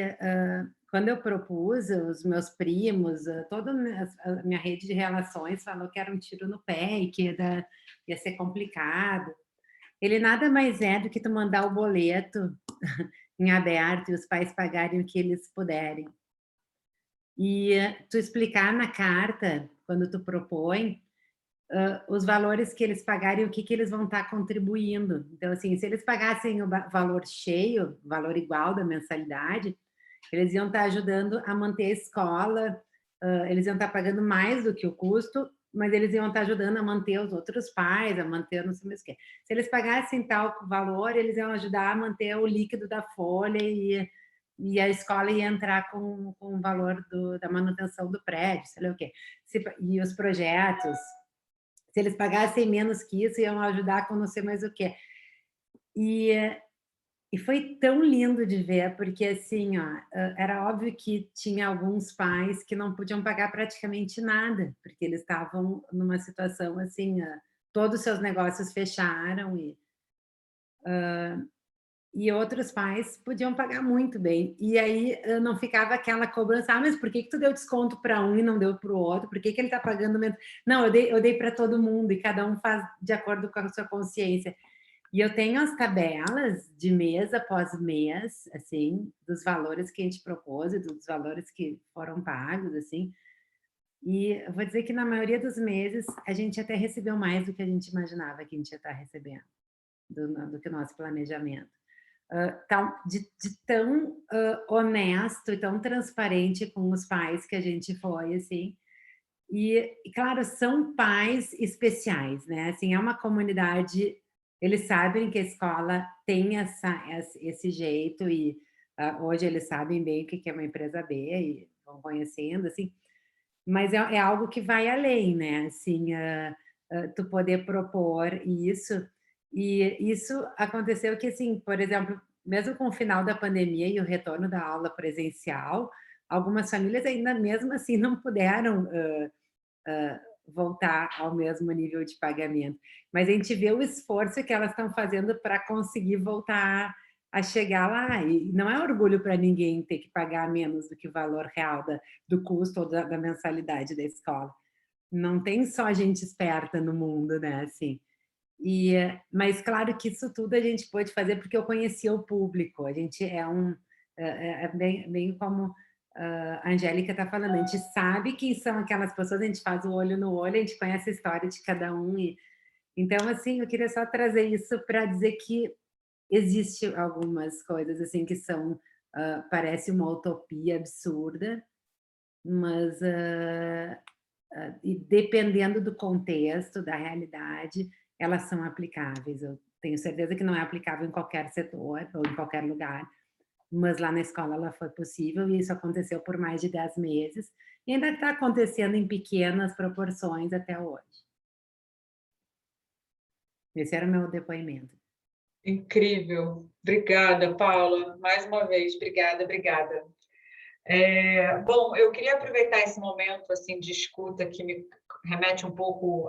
quando eu propus, os meus primos, toda a minha rede de relações falou que era um tiro no pé e que ia ser complicado. ele nada mais é do que tu mandar o boleto em aberto e os pais pagarem o que eles puderem. E tu explicar na carta, quando tu propõe, os valores que eles pagarem, o que eles vão estar contribuindo. Então, assim, se eles pagassem o valor cheio, o valor igual da mensalidade, eles iam estar ajudando a manter a escola, eles iam estar pagando mais do que o custo, mas eles iam estar ajudando a manter os outros pais, a manter não sei mais o quê. Se eles pagassem tal valor, eles iam ajudar a manter o líquido da folha e a escola ia entrar com o valor da manutenção do prédio, sei lá o quê. E os projetos, se eles pagassem menos que isso, iam ajudar com não sei mais o quê. E foi tão lindo de ver, porque assim, ó, era óbvio que tinha alguns pais que não podiam pagar praticamente nada, porque eles estavam numa situação assim, todos os seus negócios fecharam e outros pais podiam pagar muito bem. E aí não ficava aquela cobrança, mas por que tu deu desconto para um e não deu para o outro? Por que ele está pagando menos? Não, eu dei para todo mundo e cada um faz de acordo com a sua consciência. E eu tenho as tabelas de mês após mês, assim, dos valores que a gente propôs e dos valores que foram pagos, assim. E eu vou dizer que na maioria dos meses a gente até recebeu mais do que a gente imaginava que a gente ia estar recebendo, do que o nosso planejamento. De tão honesto e tão transparente com os pais que a gente foi, assim. E claro, são pais especiais, né? Assim, é uma comunidade... Eles sabem que a escola tem esse jeito e hoje eles sabem bem o que é uma empresa B e vão conhecendo, assim. Mas é algo que vai além, né? Assim, tu poder propor isso. E isso aconteceu que, assim, por exemplo, mesmo com o final da pandemia e o retorno da aula presencial, algumas famílias ainda mesmo assim não puderam... voltar ao mesmo nível de pagamento. Mas a gente vê o esforço que elas estão fazendo para conseguir voltar a chegar lá. E não é orgulho para ninguém ter que pagar menos do que o valor real do custo ou da mensalidade da escola. Não tem só gente esperta no mundo, né? Assim. Mas claro que isso tudo a gente pôde fazer porque eu conhecia o público. A gente é bem como... a Angélica está falando, a gente sabe quem são aquelas pessoas, a gente faz o olho no olho, a gente conhece a história de cada um. Então, assim, eu queria só trazer isso para dizer que existe algumas coisas assim que são, parece uma utopia absurda, mas e dependendo do contexto, da realidade, elas são aplicáveis. Eu tenho certeza que não é aplicável em qualquer setor ou em qualquer lugar, mas lá na escola ela foi possível e isso aconteceu por mais de 10 meses e ainda está acontecendo em pequenas proporções até hoje. Esse era o meu depoimento. Incrível. Obrigada, Paula. Mais uma vez, obrigada. Bom, eu queria aproveitar esse momento assim, de escuta que me remete um pouco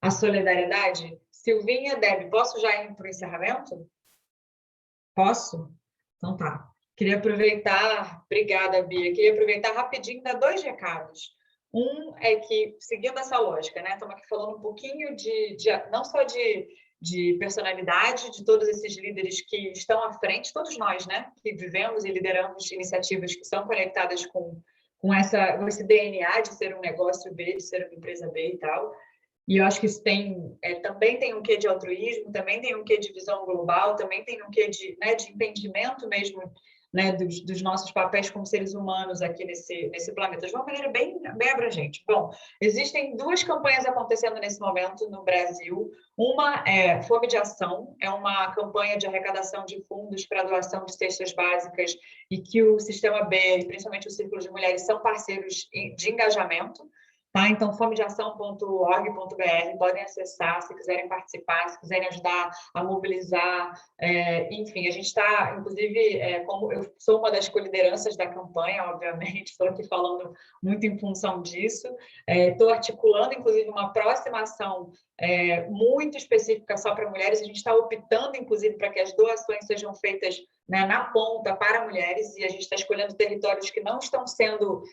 à solidariedade. Silvinha, Deb, posso já ir para o encerramento? Posso? Então tá. Queria aproveitar, obrigada, Bia, queria aproveitar rapidinho e dar 2 recados. Um é que, seguindo essa lógica, né, estamos aqui falando um pouquinho não só de personalidade, de todos esses líderes que estão à frente, todos nós, né, que vivemos e lideramos iniciativas que são conectadas com esse DNA de ser um negócio B, de ser uma empresa B e tal. E eu acho que isso também tem um quê de altruísmo, também tem um quê de visão global, também tem um quê de entendimento mesmo, né, dos nossos papéis como seres humanos aqui nesse planeta, de uma maneira bem abrangente. Bom, existem 2 campanhas acontecendo nesse momento no Brasil. Uma é Fome de Ação, é uma campanha de arrecadação de fundos para doação de cestas básicas e que o Sistema B, e principalmente o Círculo de Mulheres, são parceiros de engajamento. Tá? Então, fomedeação.org.br, podem acessar se quiserem participar, se quiserem ajudar a mobilizar. Enfim, a gente está, inclusive, como eu sou uma das colideranças da campanha, obviamente, estou aqui falando muito em função disso. Estou articulando, inclusive, uma próxima ação muito específica só para mulheres. A gente está optando, inclusive, para que as doações sejam feitas, né, na ponta para mulheres, e a gente está escolhendo territórios que não estão sendo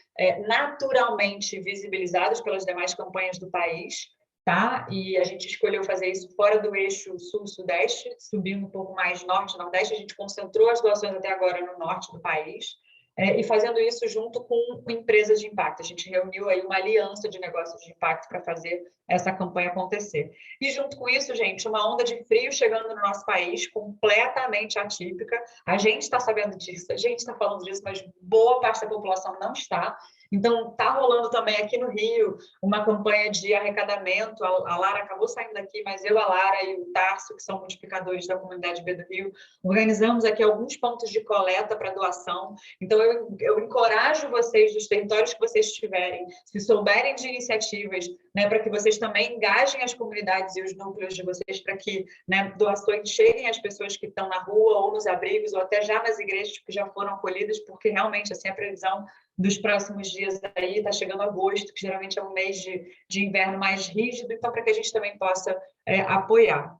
naturalmente visibilizados pelas demais campanhas do país. tá? E a gente escolheu fazer isso fora do eixo sul-sudeste, subindo um pouco mais norte-nordeste. A gente concentrou as doações até agora no norte do país, e fazendo isso junto com empresas de impacto. A gente reuniu aí uma aliança de negócios de impacto para fazer essa campanha acontecer. E junto com isso, gente, uma onda de frio chegando no nosso país, completamente atípica. A gente está sabendo disso, a gente está falando disso, mas boa parte da população não está. Então, está rolando também aqui no Rio uma campanha de arrecadamento. A Lara acabou saindo daqui, mas eu, a Lara e o Tarso, que são multiplicadores da comunidade B do Rio, organizamos aqui alguns pontos de coleta para doação. Então, eu encorajo vocês, dos territórios que vocês estiverem, se souberem de iniciativas, né, para que vocês também engajem as comunidades e os núcleos de vocês, para que, né, doações cheguem às pessoas que estão na rua ou nos abrigos, ou até já nas igrejas que já foram acolhidas, porque realmente, assim, a previsão dos próximos dias aí, está chegando agosto, que geralmente é um mês de inverno mais rígido, então para que a gente também possa apoiar.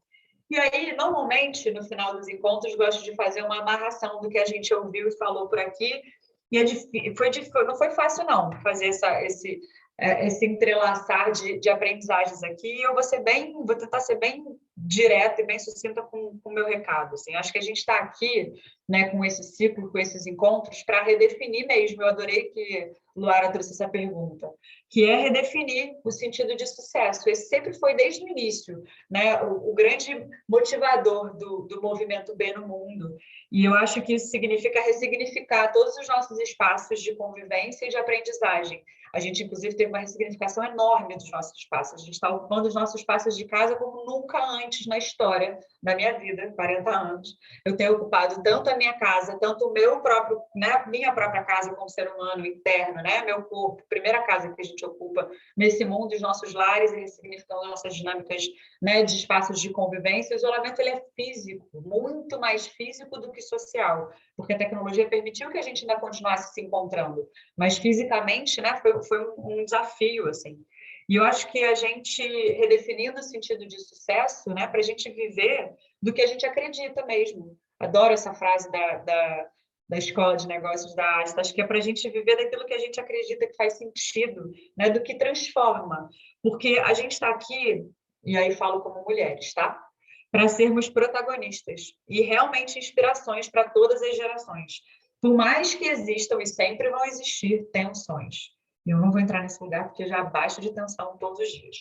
E aí, normalmente, no final dos encontros, gosto de fazer uma amarração do que a gente ouviu e falou por aqui, e não foi fácil, não, fazer esse entrelaçar de aprendizagens aqui. Eu vou tentar ser bem direta e bem sucinta com o meu recado. Assim. Acho que a gente está aqui, né, com esse ciclo, com esses encontros, para redefinir mesmo. Eu adorei que Luara trouxe essa pergunta, que é redefinir o sentido de sucesso. Esse sempre foi, desde o início, né, o grande motivador do movimento B no mundo. E eu acho que isso significa ressignificar todos os nossos espaços de convivência e de aprendizagem. A gente, inclusive, teve uma ressignificação enorme dos nossos espaços. A gente está ocupando os nossos espaços de casa como nunca antes na história da minha vida, 40 anos. Eu tenho ocupado tanto a minha casa, tanto o meu próprio, né, minha própria casa como ser humano interno, né, meu corpo, primeira casa que a gente ocupa nesse mundo, os nossos lares, e ressignificando nossas dinâmicas, né, de espaços de convivência. O isolamento ele é físico, muito mais físico do que social, porque a tecnologia permitiu que a gente ainda continuasse se encontrando, mas fisicamente, né, foi um desafio, assim. E eu acho que a gente, redefinindo o sentido de sucesso, né, para a gente viver do que a gente acredita mesmo. Adoro essa frase da Escola de Negócios da Asta, acho que é para a gente viver daquilo que a gente acredita que faz sentido, né, do que transforma. Porque a gente está aqui, e aí falo como mulheres, tá? Para sermos protagonistas e realmente inspirações para todas as gerações. Por mais que existam e sempre vão existir tensões. Eu não vou entrar nesse lugar porque já basta de tensão todos os dias.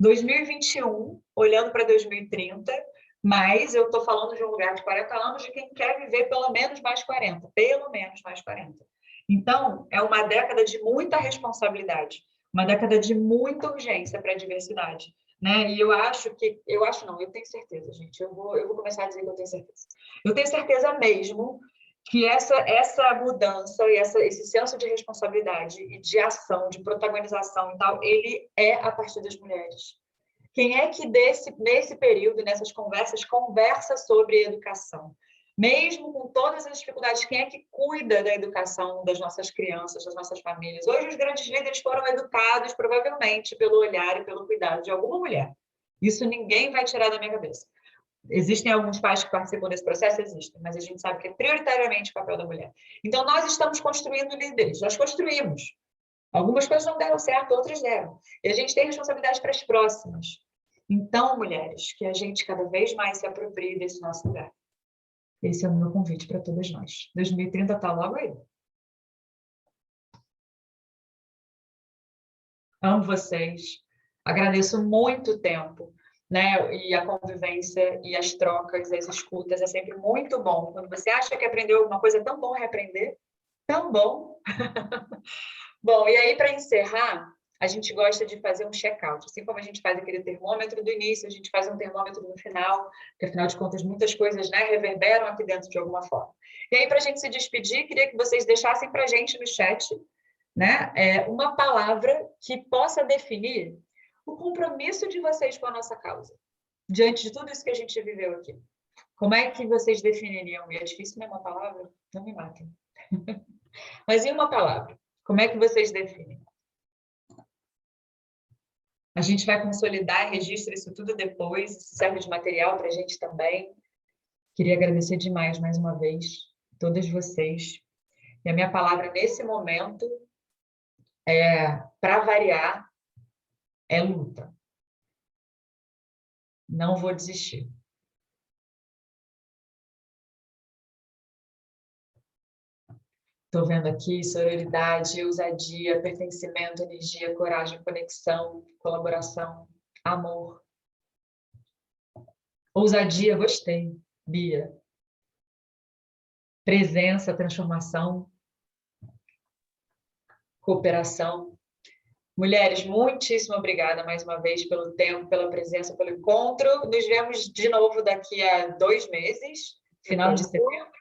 2021, olhando para 2030, mas eu estou falando de um lugar de 40 anos de quem quer viver pelo menos mais 40, pelo menos mais 40. Então, é uma década de muita responsabilidade, uma década de muita urgência para a diversidade. Né? E eu tenho certeza, gente. Eu vou começar a dizer que eu tenho certeza. Eu tenho certeza mesmo que essa mudança e esse senso de responsabilidade e de ação, de protagonização e tal, ele é a partir das mulheres. Quem é que nesse período, nessas conversas, conversa sobre educação? Mesmo com todas as dificuldades, quem é que cuida da educação das nossas crianças, das nossas famílias? Hoje, os grandes líderes foram educados, provavelmente, pelo olhar e pelo cuidado de alguma mulher. Isso ninguém vai tirar da minha cabeça. Existem alguns pais que participam desse processo? Existem, mas a gente sabe que é prioritariamente o papel da mulher. Então, nós estamos construindo líderes, nós construímos. Algumas coisas não deram certo, outras deram. E a gente tem responsabilidade para as próximas. Então, mulheres, que a gente cada vez mais se aproprie desse nosso lugar. Esse é o meu convite para todas nós. 2030 está logo aí. Amo vocês. Agradeço muito o tempo, né? E a convivência e as trocas, as escutas. É sempre muito bom. Quando você acha que aprendeu alguma coisa, é tão bom reaprender. Tão bom. Bom, e aí, para encerrar, a gente gosta de fazer um check-out. Assim como a gente faz aquele termômetro do início, a gente faz um termômetro no final, porque, afinal de contas, muitas coisas, né, reverberam aqui dentro de alguma forma. E aí, para a gente se despedir, queria que vocês deixassem para a gente no chat, né, uma palavra que possa definir o compromisso de vocês com a nossa causa, diante de tudo isso que a gente viveu aqui. Como é que vocês definiriam? E é difícil mesmo a palavra? Não me matem. Mas em uma palavra, como é que vocês definem? A gente vai consolidar e registrar isso tudo depois, isso serve de material para a gente também. Queria agradecer demais, mais uma vez, todas vocês. E a minha palavra nesse momento, para variar, é luta. Não vou desistir. Estou vendo aqui sororidade, ousadia, pertencimento, energia, coragem, conexão, colaboração, amor. Ousadia, gostei, Bia. Presença, transformação, cooperação. Mulheres, muitíssimo obrigada mais uma vez pelo tempo, pela presença, pelo encontro. Nos vemos de novo daqui a 2 meses, final de setembro.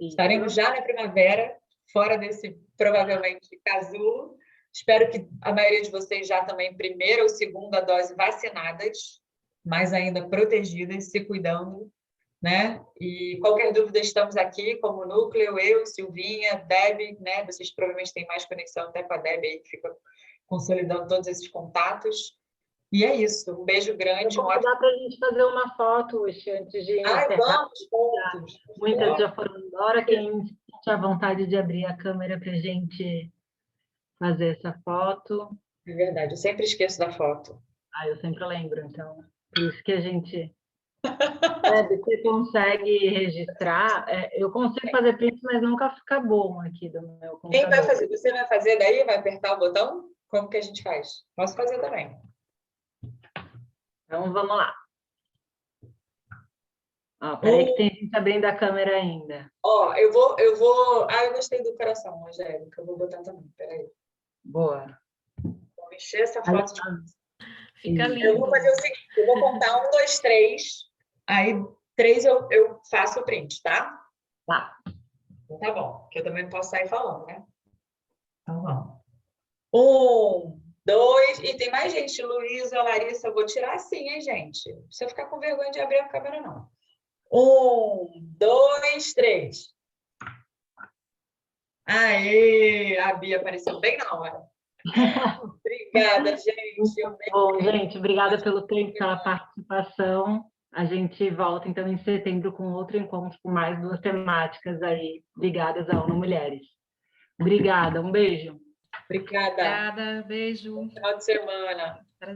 Estaremos já na primavera, fora desse, provavelmente, casulo. Espero que a maioria de vocês já também primeira ou segunda dose vacinadas, mais ainda protegidas, se cuidando, né? E qualquer dúvida, estamos aqui como núcleo, eu, Silvinha, Deb, né? Vocês provavelmente têm mais conexão até com a Deb aí, que fica consolidando todos esses contatos. E é isso. Um beijo grande. Dá para a gente fazer uma foto, Uxi, antes de encerrar. Vamos. Muitas já foram embora. Quem tinha vontade de abrir a câmera para a gente fazer essa foto? É verdade, eu sempre esqueço da foto. Eu sempre lembro, então. Por isso que a gente... você consegue registrar. Eu consigo fazer print, mas nunca fica bom aqui do meu computador. Quem vai fazer? Você vai fazer daí? Vai apertar o botão? Como que a gente faz? Posso fazer também. Então, vamos lá. Peraí que tem gente abrindo a câmera ainda. Eu vou... eu gostei do coração, Angélica. Eu vou botar também, peraí. Boa. Vou mexer essa foto. Fica lindo. Eu vou fazer o seguinte, eu vou contar 1, 2, 3. Aí, 3 eu faço o print, tá? Tá. Então, tá bom, porque eu também não posso sair falando, né? Então, vamos. 1, 2, e tem mais gente, Luísa, Larissa, eu vou tirar assim, hein, gente? Não precisa ficar com vergonha de abrir a câmera, não. 1, 2, 3. Aê, a Bia apareceu bem na hora. Obrigada, gente. Bom, gente, obrigada pelo tempo, pela participação. A gente volta, então, em setembro com outro encontro com mais 2 temáticas aí, ligadas à ONU Mulheres. Obrigada, um beijo. Obrigada. Obrigada, beijo. Final de semana.